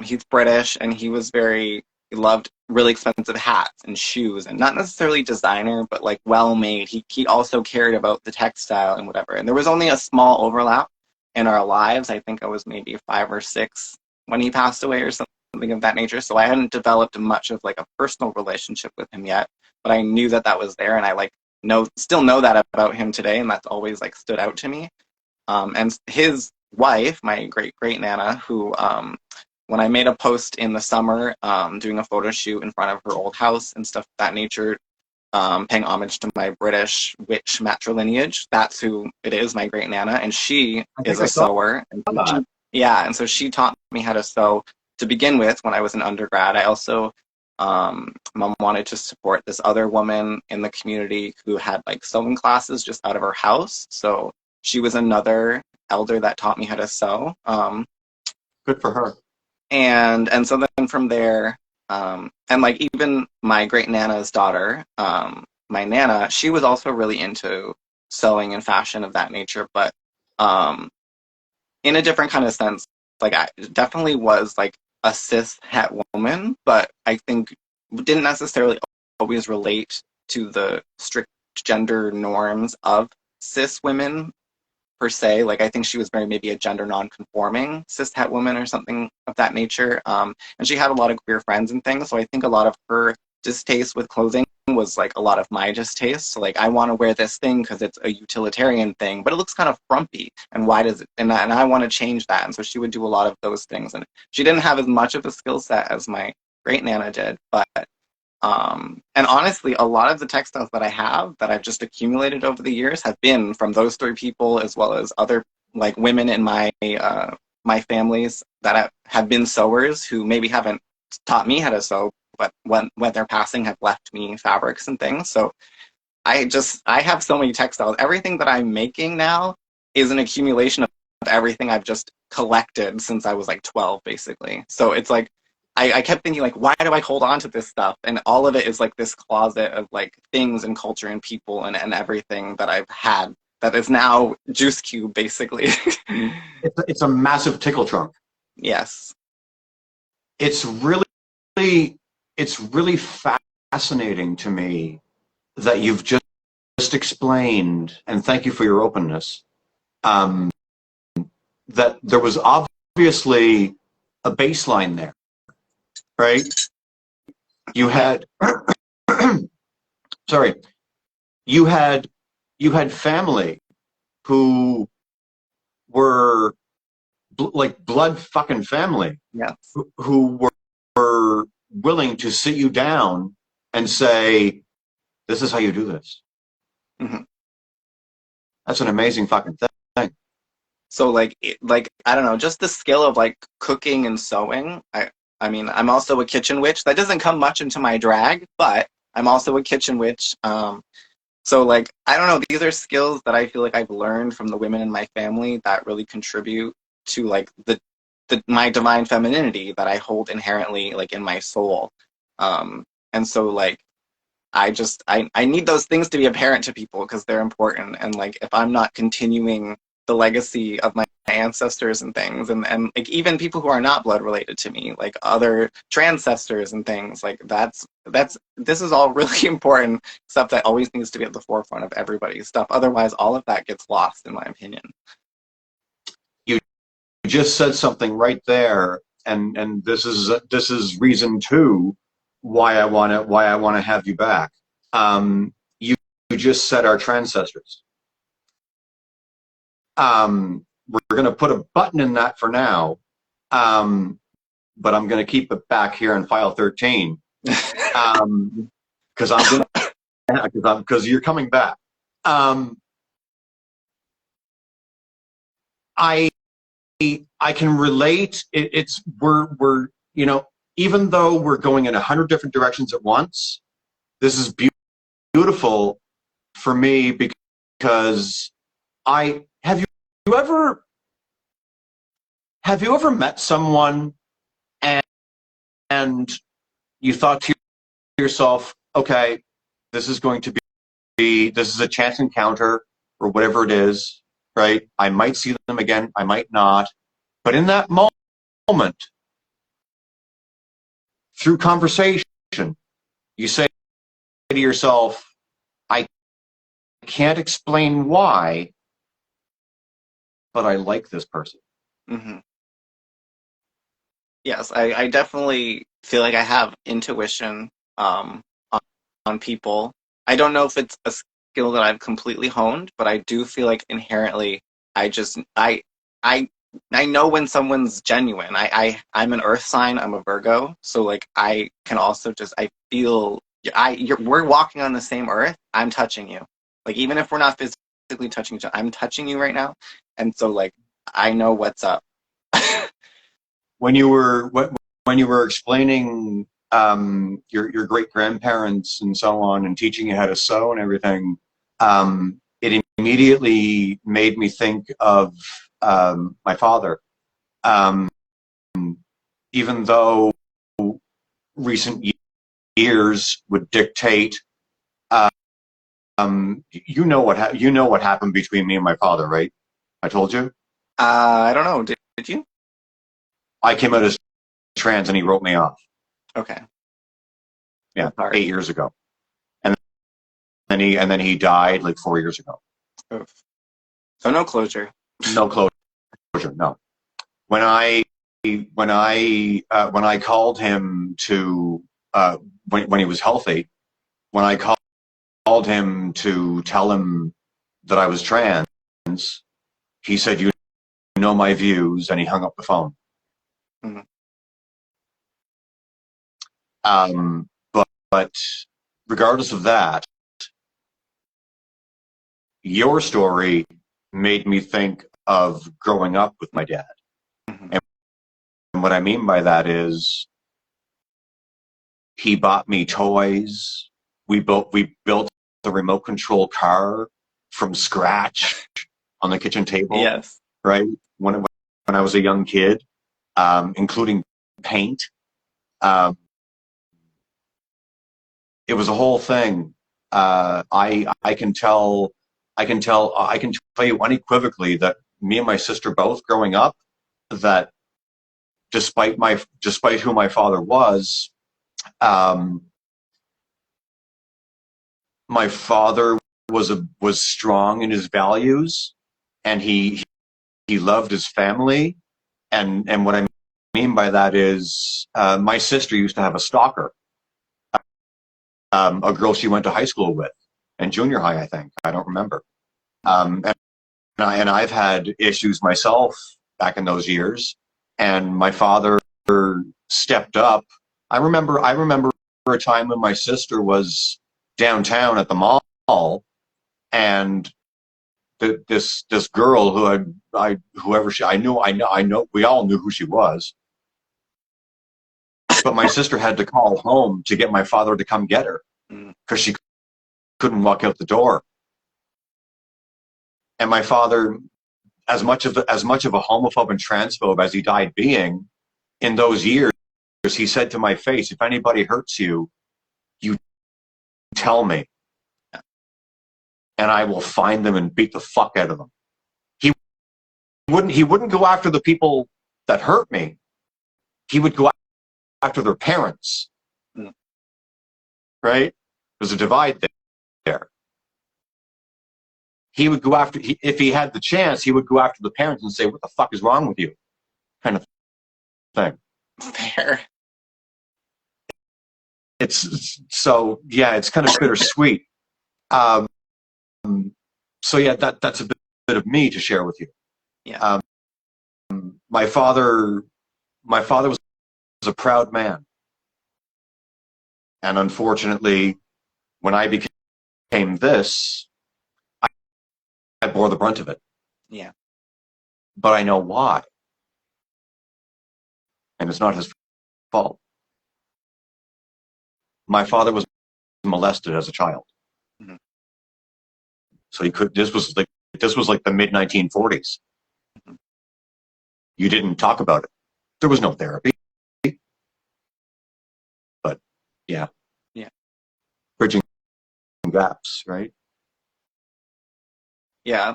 he's British and he loved really expensive hats and shoes and not necessarily designer but like well made. He also cared about the textile and whatever. And there was only a small overlap in our lives. I think I was maybe 5 or 6 when he passed away or something of that nature. So I hadn't developed much of like a personal relationship with him yet, but I knew that that was there, and I like still know that about him today, and that's always like stood out to me. And his wife, my great great nana, who when I made a post in the summer, doing a photo shoot in front of her old house and stuff of that nature, paying homage to my British witch matrilineage. That's who it is, my great nana, and she I is think I a saw sewer. And so that. yeah, and so she taught me how to sew to begin with when I was an undergrad. I also mom wanted to support this other woman in the community who had like sewing classes just out of her house. So she was another elder that taught me how to sew. Good for her. And so then from there, and like even my great nana's daughter, my nana, she was also really into sewing and fashion of that nature, but um, in a different kind of sense. Like I definitely was like a cis het woman, but I think didn't necessarily always relate to the strict gender norms of cis women per se. Like I think she was very maybe a gender non-conforming cis het woman or something of that nature. And she had a lot of queer friends and things. So I think a lot of her distaste with clothing was like a lot of my distaste. So like I want to wear this thing because it's a utilitarian thing, but it looks kind of frumpy. And why does it? And I want to change that. And so she would do a lot of those things. And she didn't have as much of a skill set as my great nana did, but and honestly, a lot of the textiles that I have that I've just accumulated over the years have been from those three people, as well as other like women in my families that have been sewers who maybe haven't taught me how to sew, but when they're passing have left me fabrics and things. So I have so many textiles. Everything that I'm making now is an accumulation of everything I've just collected since I was like 12, basically. So it's like I kept thinking like, why do I hold on to this stuff? And all of it is like this closet of like things and culture and people and everything that I've had that is now Juice.Cube, basically. It's a massive tickle trunk. Yes. It's really fascinating to me that you've just explained, and thank you for your openness, that there was obviously a baseline there, right? You had, sorry, you had family who were like blood fucking family, Yes. who were willing to sit you down and say, this is how you do this. Mm-hmm. That's an amazing fucking thing. So like I don't know, just the skill of like cooking and sewing. I mean, I'm also a kitchen witch. That doesn't come much into my drag, but I'm also a kitchen witch. So like I don't know, these are skills that I feel like I've learned from the women in my family that really contribute to like the my divine femininity that I hold inherently like in my soul. And so like I need those things to be apparent to people because they're important. And like if I'm not continuing the legacy of my ancestors and things, and like even people who are not blood related to me, like other transcestors and things, like that's this is all really important stuff that always needs to be at the forefront of everybody's stuff. Otherwise, all of that gets lost, in my opinion. You just said something right there, and this is reason two why I want to have you back. You just said our transcestors. We're going to put a button in that for now, but I'm going to keep it back here in file 13 because because you're coming back. I can relate. We're even though we're going in 100 different directions at once, this is beautiful for me because you ever met someone and you thought to yourself, okay, this is a chance encounter or whatever it is, right? I might see them again, I might not, but in that moment, through conversation, you say to yourself, I can't explain why, but I like this person. Mm-hmm. Yes, I definitely feel like I have intuition on people. I don't know if it's a skill that I've completely honed, but I do feel like inherently I just I I know when someone's genuine. I'm an earth sign, I'm a Virgo, so like I can also just I feel we're walking on the same earth. I'm touching you. Like even if we're not physically touching each other, I'm touching you right now. And so like I know what's up. When you were explaining your great grandparents and so on, and teaching you how to sew and everything, it immediately made me think of my father. Um, Even though recent years would dictate, you know what happened between me and my father, right? I told you. I don't know. Did you? I came out as trans, and he wrote me off. Okay. Yeah, That's hard. 8 years ago, and then he died like 4 years ago. Oof. So no closure. No closure. No. When I when I called him to when he was healthy, when I called him to tell him that I was trans, he said, "You know my views," and he hung up the phone. Mm-hmm. But regardless of that, your story made me think of growing up with my dad. Mm-hmm. And what I mean by that is he bought me toys. We built the remote control car from scratch on the kitchen table, Yes. right? When I was a young kid, including paint. Um, it was a whole thing. I can tell you unequivocally that me and my sister both growing up, that despite who my father was, um, my father was strong in his values, and he loved his family, and what I mean by that is my sister used to have a stalker, a girl she went to high school with, and junior high, I think. I don't remember. And I've had issues myself back in those years, and my father stepped up. I remember a time when my sister was downtown at the mall, and this girl who I whoever she I know we all knew who she was, but my sister had to call home to get my father to come get her Mm-hmm. because she couldn't walk out the door. And my father, as much of a homophobe and transphobe as he died being, in those years, he said to my face, "If anybody hurts you, you tell me, and I will find them and beat the fuck out of them." He wouldn't go after the people that hurt me. He would go after their parents. Mm-hmm. Right? There's a divide there. He would go after, if he had the chance, he would go after the parents and say, "What the fuck is wrong with you?" Kind of thing. Fair. It's kind of bittersweet. Um, so yeah, that's a bit of me to share with you. Yeah. My father was a proud man, and unfortunately, when I became this, I bore the brunt of it. Yeah. But I know why, and it's not his fault. My father was molested as a child, Mm-hmm. so he could. This was like the mid 1940s. Mm-hmm. You didn't talk about it. There was no therapy, but yeah, Yeah. bridging gaps, right? Yeah.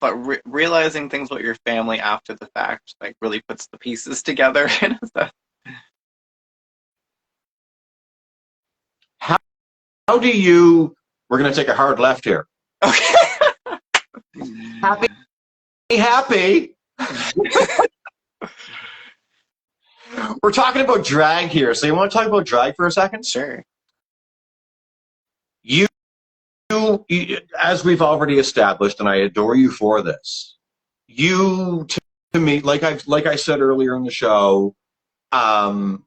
But realizing things about your family after the fact, like, really puts the pieces together. How, how do you? We're going to take a hard left here. Okay. Happy, happy. We're talking about drag here, so you want to talk about drag for a second? Sure. You, as we've already established, and I adore you for this. You, to me, like I said earlier in the show, for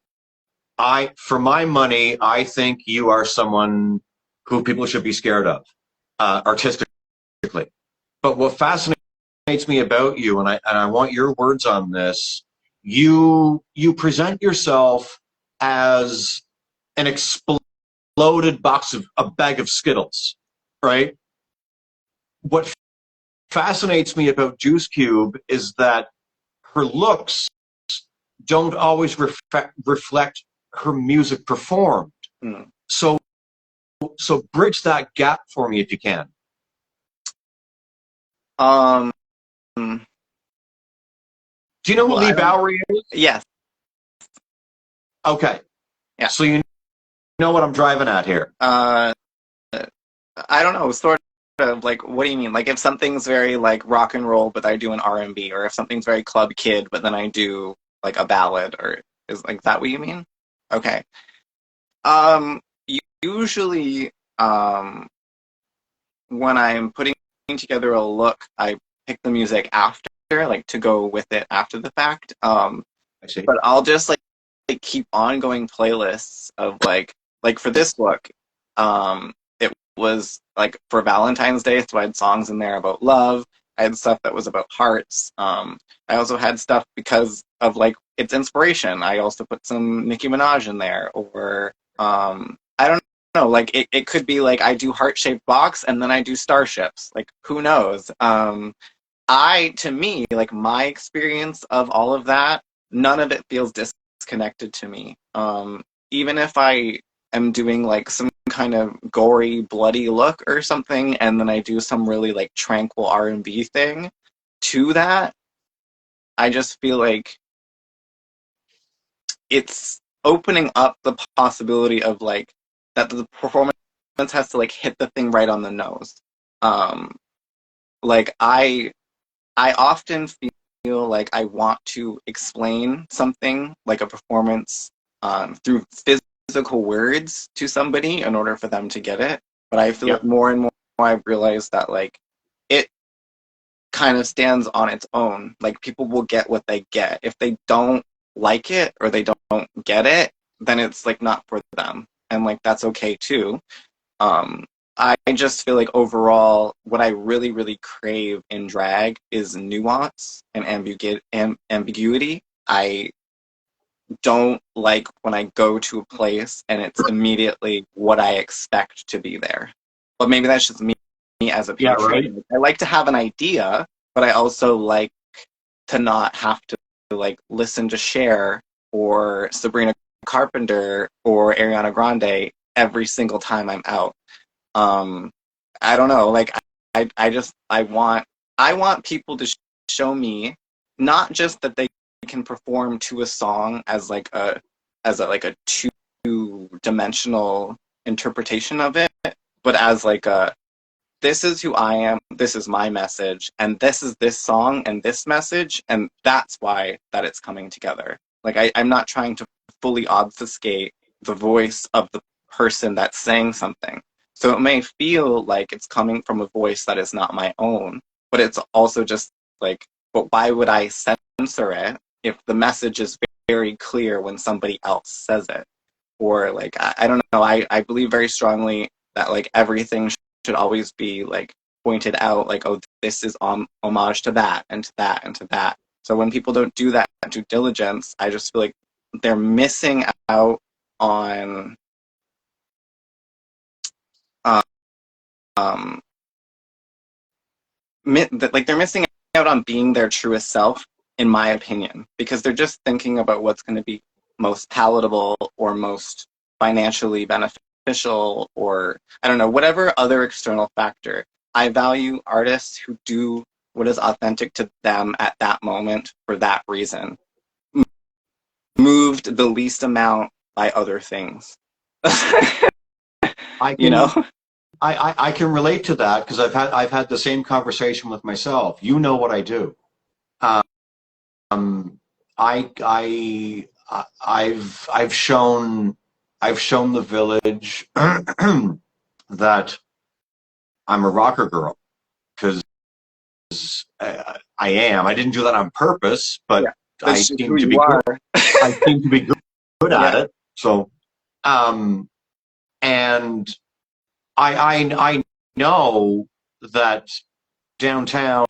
my money, I think you are someone who people should be scared of, artistically. But what fascinates me about you, and I want your words on this, you present yourself as an exploded box of a bag of Skittles, right? What fascinates me about Juice.Cube is that her looks don't always reflect her music performed. Mm. So, so bridge that gap for me if you can. Um, mm, Do you know who well, Lee I don't. Bowery is? Yes. Okay, Yeah. so you know what I'm driving at here. Uh, I don't know. Sort of like, what do you mean? Like, if something's very like rock and roll, but I do an R&B, or if something's very club kid, but then I do like a ballad, or is like that what you mean? Okay. Um, usually, um, when I'm putting together a look, I pick the music after, like to go with it after the fact. I see. But I'll just like keep ongoing playlists of like for this look, it was like for Valentine's Day, so I had songs in there about love. I had stuff that was about hearts. I also had stuff because of like its inspiration. I also put some Nicki Minaj in there, or I don't know, like it could be like I do heart-shaped box and then I do starships. Like who knows? To me, like my experience of all of that, none of it feels disconnected to me. Even if I am doing like some kind of gory, bloody look or something, and then I do some really like tranquil R&B thing to that, I just feel like it's opening up the possibility of like that the performance has to like hit the thing right on the nose. Um, like I often feel like I want to explain something like a performance through physical words to somebody in order for them to get it. But I feel Yep. like more and more I've realized that like it kind of stands on its own. Like people will get what they get. If they don't like it or they don't get it, then it's like not for them. And like that's okay too. Um, I just feel like overall, what I really, really crave in drag is nuance and ambiguity. I don't like when I go to a place and it's immediately what I expect to be there. But maybe that's just me as a Yeah, patron. right. I like to have an idea, but I also like to not have to like listen to Cher or Sabrina Carpenter or Ariana Grande every single time I'm out. um I don't know, like I just I want people to show me not just that they can perform to a song as like a like a two-dimensional interpretation of it, but as like a this is who I am, this is my message, and this is this song and this message, and that's why that it's coming together. Like I'm not trying to fully obfuscate the voice of the person that's saying something. So it may feel like it's coming from a voice that is not my own, but it's also just like, but why would I censor it if the message is very clear when somebody else says it? Or like I don't know, I believe very strongly that like everything should always be like pointed out, like, oh, this is homage to that and to that and to that. So when people don't do that due diligence, I just feel like they're missing out on um, um like they're missing out on being their truest self, in my opinion, because they're just thinking about what's going to be most palatable or most financially beneficial, or I don't know, whatever other external factor. I value artists who do what is authentic to them at that moment for that reason, moved the least amount by other things. I You know? can I can relate to that because I've had the same conversation with myself. You know what I do. Um, I've shown the village that I'm a rocker girl because I am. I didn't do that on purpose, but Yeah. I That's just who seem to you be good. are. I seem to be good at Yeah. it. So, um, and I know that downtown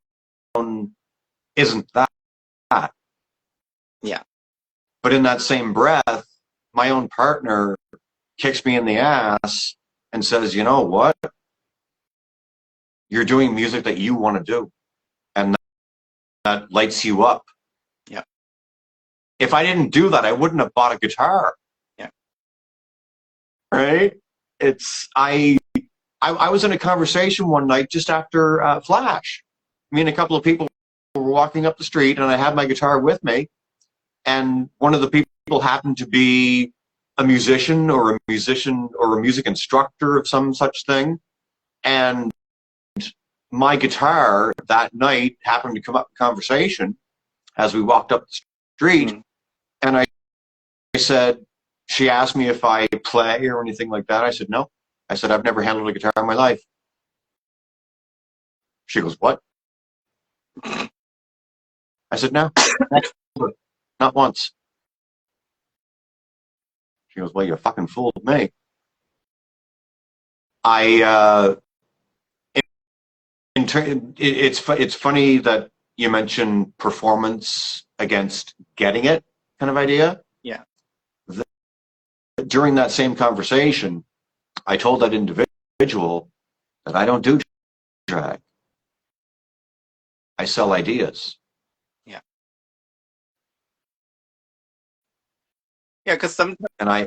isn't that, Yeah. but in that same breath, my own partner kicks me in the ass and says, "You know what? You're doing music that you want to do." and that lights you up. Yeah. If I didn't do that, I wouldn't have bought a guitar. Yeah. Right? It's I was in a conversation one night just after Flash. Me and a couple of people were walking up the street, and I had my guitar with me, and one of the people happened to be a musician or a music instructor of some such thing, and my guitar that night happened to come up in conversation as we walked up the street, Mm. and I said, she asked me if I play or anything like that. I said no. I said I've never handled a guitar in my life. She goes, what? I said no, not once. She goes, well, you fucking fooled me. I it's funny that you mentioned performance against getting it kind of idea. Yeah. During that same conversation, I told that individual that I don't do drag. I sell ideas. Yeah. Yeah, because sometimes And I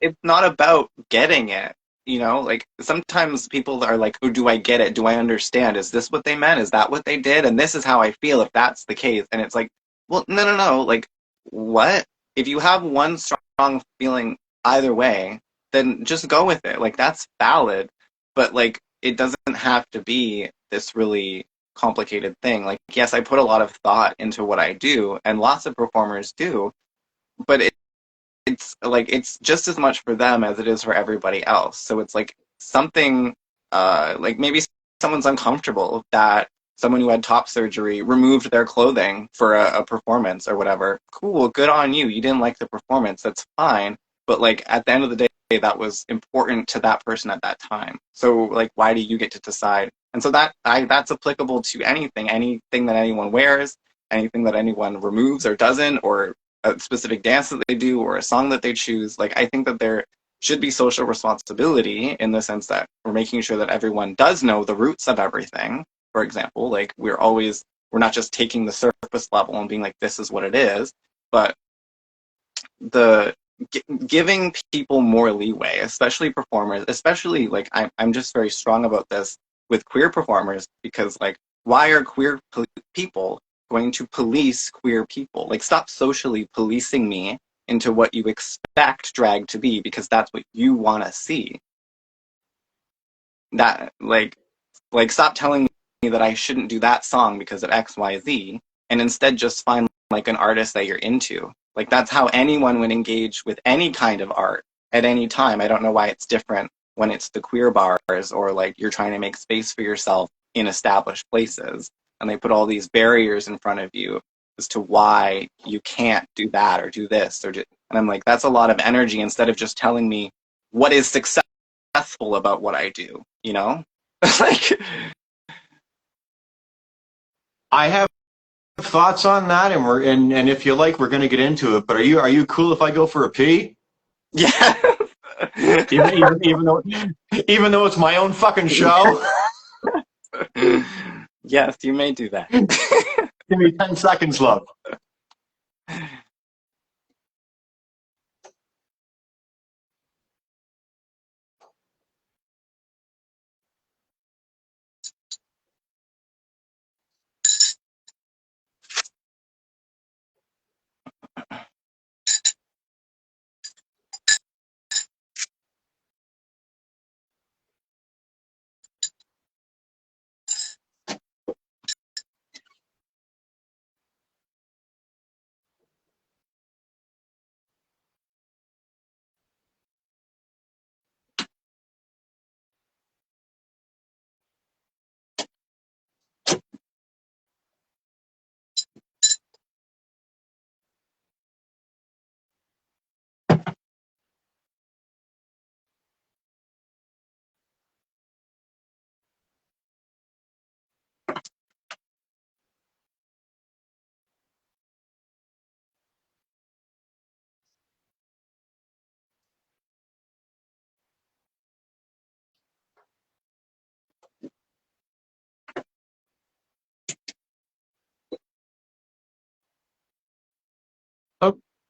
it's not about getting it. Like sometimes people are like, "Oh, do I get it? Do I understand? Is this what they meant? Is that what they did? And this is how I feel if that's the case." And it's like, well, no, no, no. Like, what? If you have one strong feeling either way, then just go with it. Like that's valid, but like it doesn't have to be this really complicated thing. Like, yes, I put a lot of thought into what I do, and lots of performers do, but it's like it's just as much for them as it is for everybody else. So it's like something like maybe someone's uncomfortable that someone who had top surgery removed their clothing for a performance or whatever. Cool, good on you. You didn't like the performance. That's fine. But like at the end of the day, that was important to that person at that time. So like why do you get to decide? And so that's applicable to anything that anyone wears, anything that anyone removes or doesn't, or a specific dance that they do or a song that they choose. Like I think that there should be social responsibility in the sense that we're making sure that everyone does know the roots of everything. For example, like we're not just taking the surface level and being like this is what it is, but the giving people more leeway, especially performers, especially like I'm just very strong about this with queer performers because like why are queer people going to police queer people? Like stop socially policing me into what you expect drag to be because that's what you want to see. That like stop telling me that I shouldn't do that song because of XYZ and instead just find like an artist that you're into. Like that's how anyone would engage with any kind of art at any time. I don't know why it's different when it's the queer bars or like you're trying to make space for yourself in established places and they put all these barriers in front of you as to why you can't do that or do this or do, and I'm like that's a lot of energy instead of just telling me what is successful about what I do, you know? Like I have thoughts on that, and and if you like, we're going to get into it. But are you cool if I go for a pee? yeah. Even though it's my own fucking show. Yes, you may do that. Give me 10 seconds, love.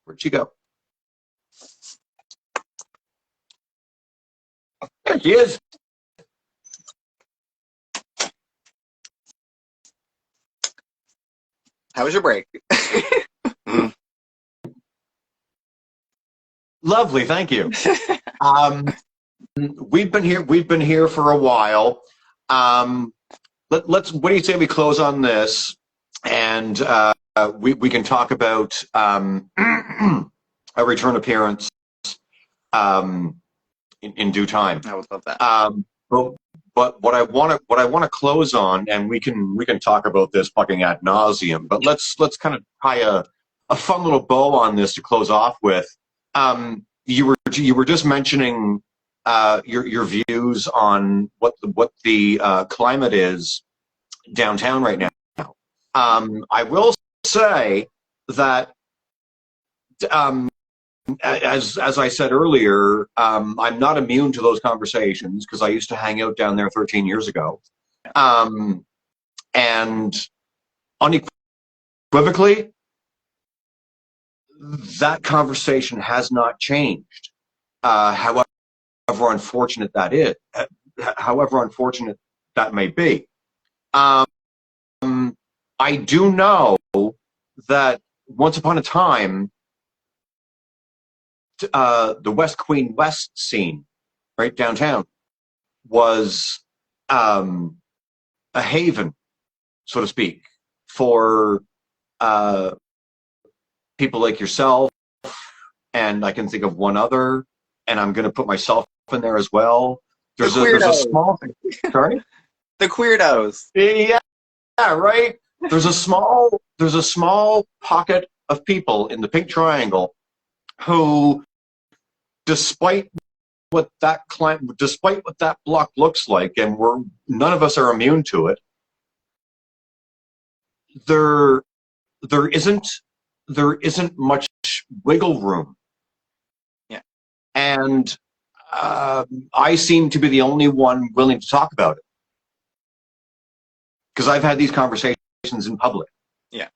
Where'd she go? There she is. How was your break? Lovely, thank you. We've been here. We've been here for a while. Let's. What do you say we close on this, and we can talk about a return appearance in due time. I would love that. But what I want to close on, and we can talk about this fucking ad nauseum. But let's kind of tie a fun little bow on this to close off with. You were just mentioning your views on what the climate is downtown right now. I will say that as I said earlier, I'm not immune to those conversations because I used to hang out down there 13 years ago, and unequivocally, that conversation has not changed. However unfortunate that is, however unfortunate that may be, I do know that once upon a time, the West Queen West scene, right downtown, was a haven, so to speak, for people like yourself, and I can think of one other, and I'm going to put myself in there as well. There's a small thing. Sorry? The Queerdos. Yeah, right. There's a small pocket of people in the Pink Triangle who, despite what that block looks like, and none of us are immune to it, there isn't much wiggle room. Yeah. And I seem to be the only one willing to talk about it because I've had these conversations in public. Yeah.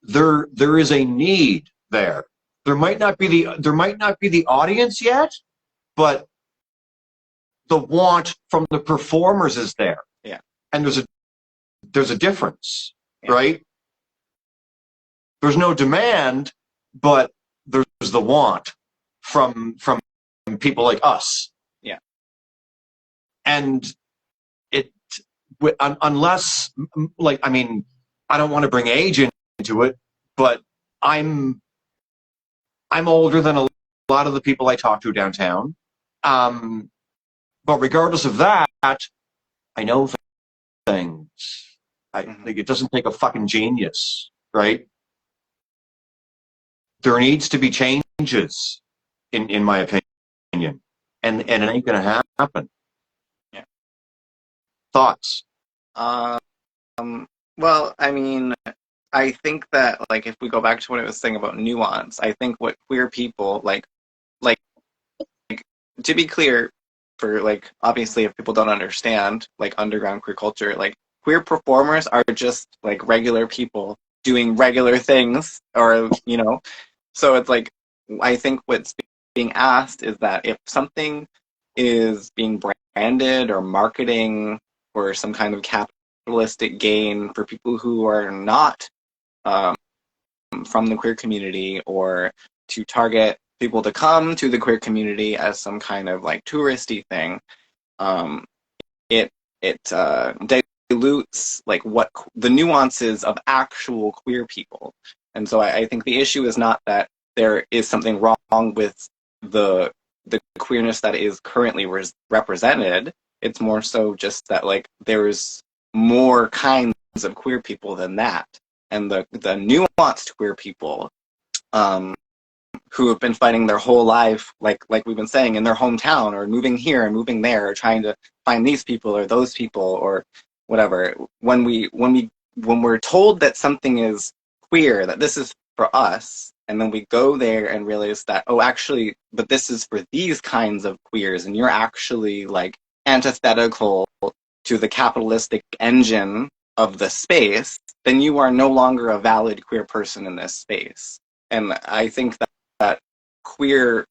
There is a need there. There might not be the audience yet, but the want from the performers is there. Yeah. And there's a difference, right? There's no demand, but there's the want from people like us. Yeah. And unless, like, I mean, I don't want to bring age into it, but I'm older than a lot of the people I talk to downtown. But regardless of that, I know things. I think it doesn't take a fucking genius, right? There needs to be changes, in my opinion, and it ain't gonna happen. Yeah. Thoughts? Well, I mean, I think that, like, if we go back to what I was saying about nuance, I think what queer people like to be clear, for, like, obviously if people don't understand, like, underground queer culture, like, queer performers are just, like, regular people doing regular things, or, you know, so it's like, I think what's being asked is that if something is being branded or marketing for some kind of capitalistic gain for people who are not from the queer community, or to target people to come to the queer community as some kind of, like, touristy thing, it dilutes, like, what the nuances of actual queer people. And so I think the issue is not that there is something wrong with the queerness that is currently represented. It's more so just that, like, there's more kinds of queer people than that. And the nuanced queer people who have been fighting their whole life, like we've been saying, in their hometown, or moving here and moving there, or trying to find these people or those people or whatever. When we're told that something is queer, that this is for us, and then we go there and realize that, oh, actually, but this is for these kinds of queers, and you're actually, like, antithetical to the capitalistic engine of the space, then you are no longer a valid queer person in this space. And I think that queer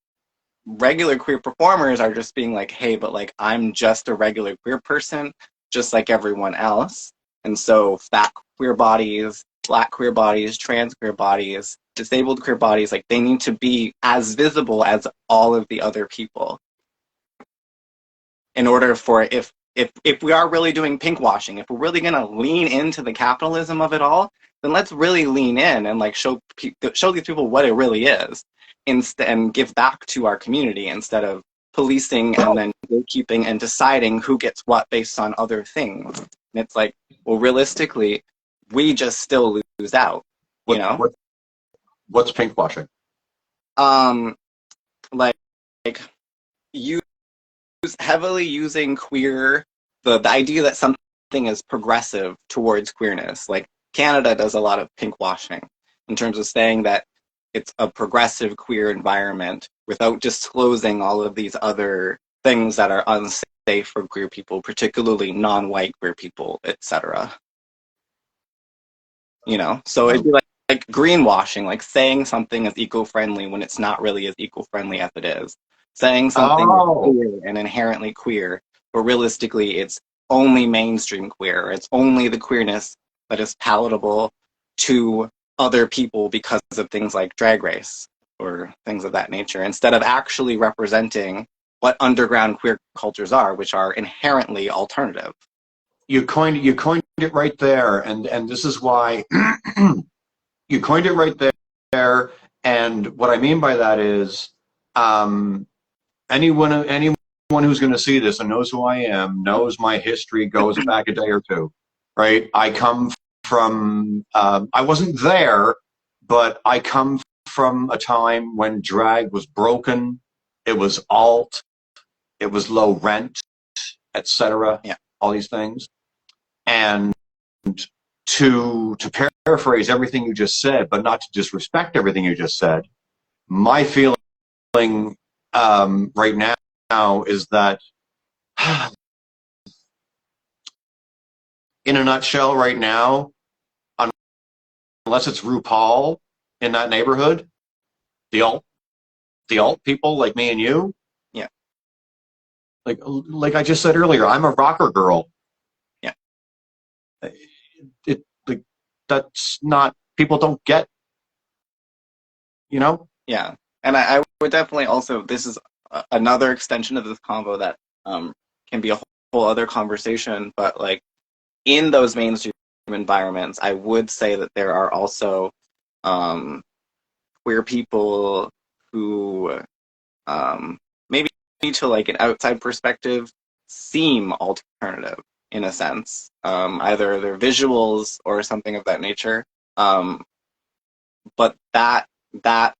regular queer performers are just being like, hey, but like I'm just a regular queer person, just like everyone else. And so fat queer bodies, black queer bodies, trans queer bodies, disabled queer bodies, like they need to be as visible as all of the other people. In order for if we are really doing pink washing, if we're really gonna lean into the capitalism of it all, then let's really lean in and like show these people what it really is, and give back to our community instead of policing and then gatekeeping and deciding who gets what based on other things. And it's like, well, realistically, we just still lose out, you know? What's pink washing? Like you heavily using queer, the idea that something is progressive towards queerness. Like Canada does a lot of pink washing in terms of saying that it's a progressive queer environment without disclosing all of these other things that are unsafe for queer people, particularly non-white queer people, etc. You know, so it'd be like greenwashing, like saying something is eco-friendly when it's not really as eco-friendly as it is. Saying something is queer and inherently queer, but realistically it's only mainstream queer. It's only the queerness that is palatable to other people because of things like Drag Race or things of that nature, instead of actually representing what underground queer cultures are, which are inherently alternative. You coined it right there, and this is why you coined it right there. And what I mean by that is, anyone who's going to see this and knows who I am knows my history goes back a day or two, right? I come from, I wasn't there, but I come from a time when drag was broken, it was alt, it was low rent, etc. Yeah. All these things. And to paraphrase everything you just said, but not to disrespect everything you just said, my feeling right now is that, in a nutshell, right now, unless it's RuPaul in that neighborhood, the alt people like me and you, yeah, like I just said earlier, I'm a rocker girl. Yeah, like that's not, people don't get, you know. Yeah, and I would definitely also, this is another extension of this convo that can be a whole other conversation, but like in those mainstream environments, I would say that there are also queer people who maybe to like an outside perspective seem alternative in a sense, either their visuals or something of that nature, but that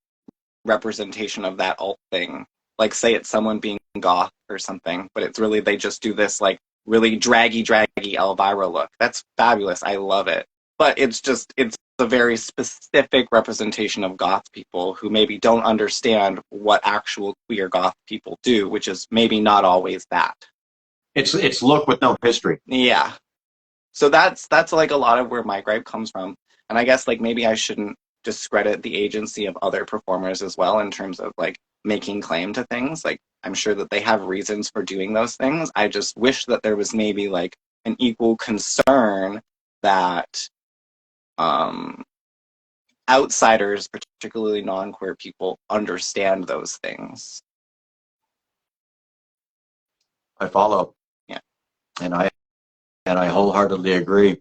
representation of that alt thing, like say it's someone being goth or something, but it's really they just do this like really draggy Elvira look. That's fabulous. I love it. But it's a very specific representation of goth people who maybe don't understand what actual queer goth people do, which is maybe not always that. It's look with no history. Yeah. So that's like a lot of where my gripe comes from. And I guess like maybe I shouldn't discredit the agency of other performers as well in terms of like making claim to things. Like I'm sure that they have reasons for doing those things. I just wish that there was maybe like an equal concern that outsiders, particularly non-queer people, understand those things. I follow. Yeah. And I wholeheartedly agree.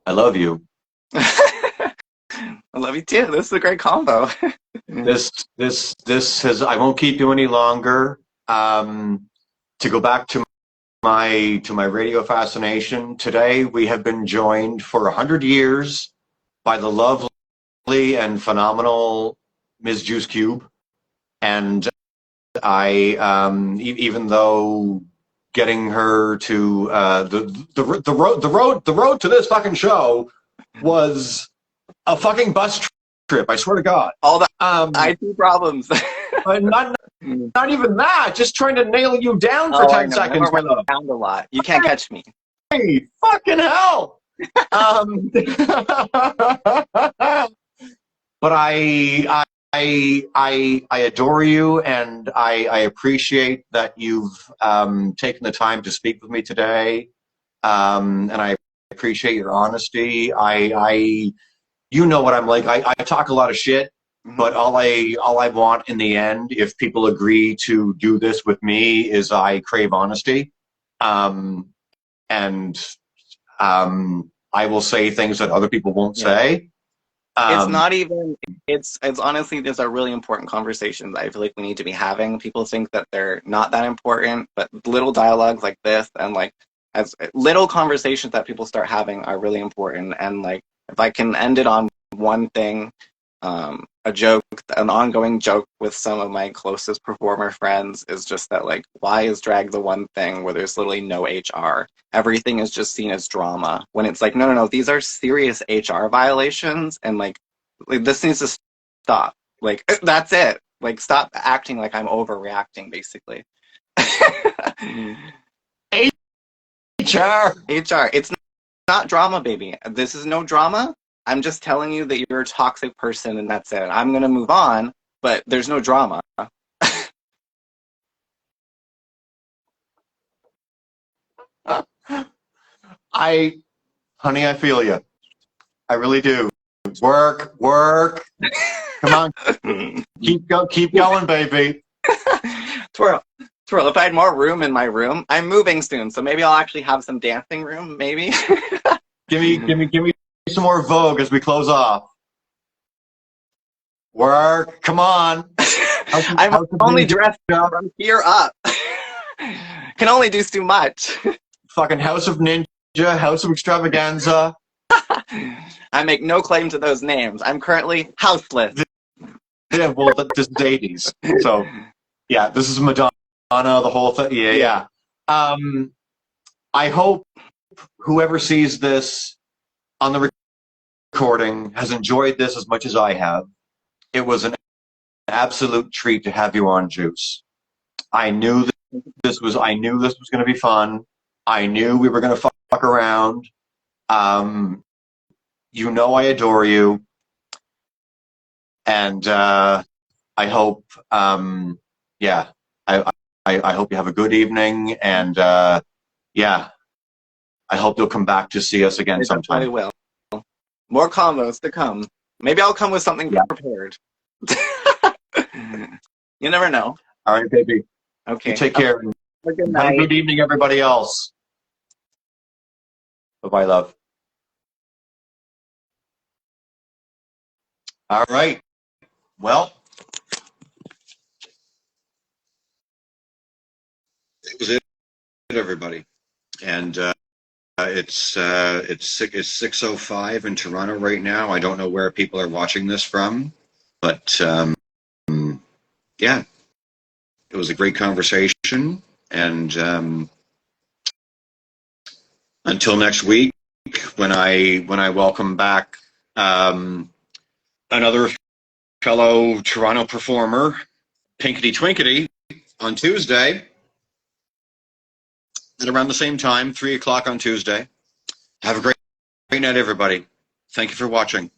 I love you. I love you too. This is a great combo. This has, I won't keep you any longer. To go back to my radio fascination, today we have been joined for 100 years by the lovely and phenomenal Ms. Juice.Cube. And I, even though getting her to the road to this fucking show was a fucking bus trip, I swear to God. All the IT problems. Not even that. Just trying to nail you down for 10 seconds. Around a lot. You can't catch me. fucking hell. But I adore you, and I appreciate that you've taken the time to speak with me today, and I appreciate your honesty. You know what I'm like. I talk a lot of shit, but all I want in the end, if people agree to do this with me, is I crave honesty, and I will say things that other people won't say. It's not even, it's honestly, these are really important conversations I feel like we need to be having. People think that they're not that important, but little dialogues like this and like as little conversations that people start having are really important. And like, if I can end it on one thing, a joke, an ongoing joke with some of my closest performer friends is just that like, why is drag the one thing where there's literally no HR? Everything is just seen as drama when it's like, no, these are serious HR violations, and like this needs to stop. Like, that's it. Like, stop acting like I'm overreacting, basically. HR. HR. It's not drama, baby. This is no drama. I'm just telling you that you're a toxic person and that's it. I'm going to move on, but there's no drama. Honey, I feel you. I really do. Work. Come on. Keep going, baby. Twirl. If I had more room in my room, I'm moving soon, so maybe I'll actually have some dancing room, maybe. Give me some more Vogue as we close off. Work. Come on. I'm only dressed from here up. Can only do so much. Fucking House of Ninja, House of Extravaganza. I make no claim to those names. I'm currently houseless. Yeah, well, this is 80s. So, yeah, this is Madonna, the whole thing. Yeah. I hope whoever sees this on the recording has enjoyed this as much as I have. It was an absolute treat to have you on, Juice. I knew this was going to be fun. I knew we were going to fuck around. You know I adore you, and I hope, I hope you have a good evening, and yeah, I hope you'll come back to see us again sometime. I will. More combos to come. Maybe I'll come with something prepared. You never know. All right, baby. Okay. You take care. Have a good night. Have a good evening, everybody else. Bye-bye, love. All right. Well, it was it, everybody, and it's 6:05 in Toronto right now. I don't know where people are watching this from, but yeah, it was a great conversation, and until next week, when I welcome back another fellow Toronto performer, Pinkety Twinkety, on Tuesday at around the same time, 3 o'clock on Tuesday. Have a great night, everybody. Thank you for watching.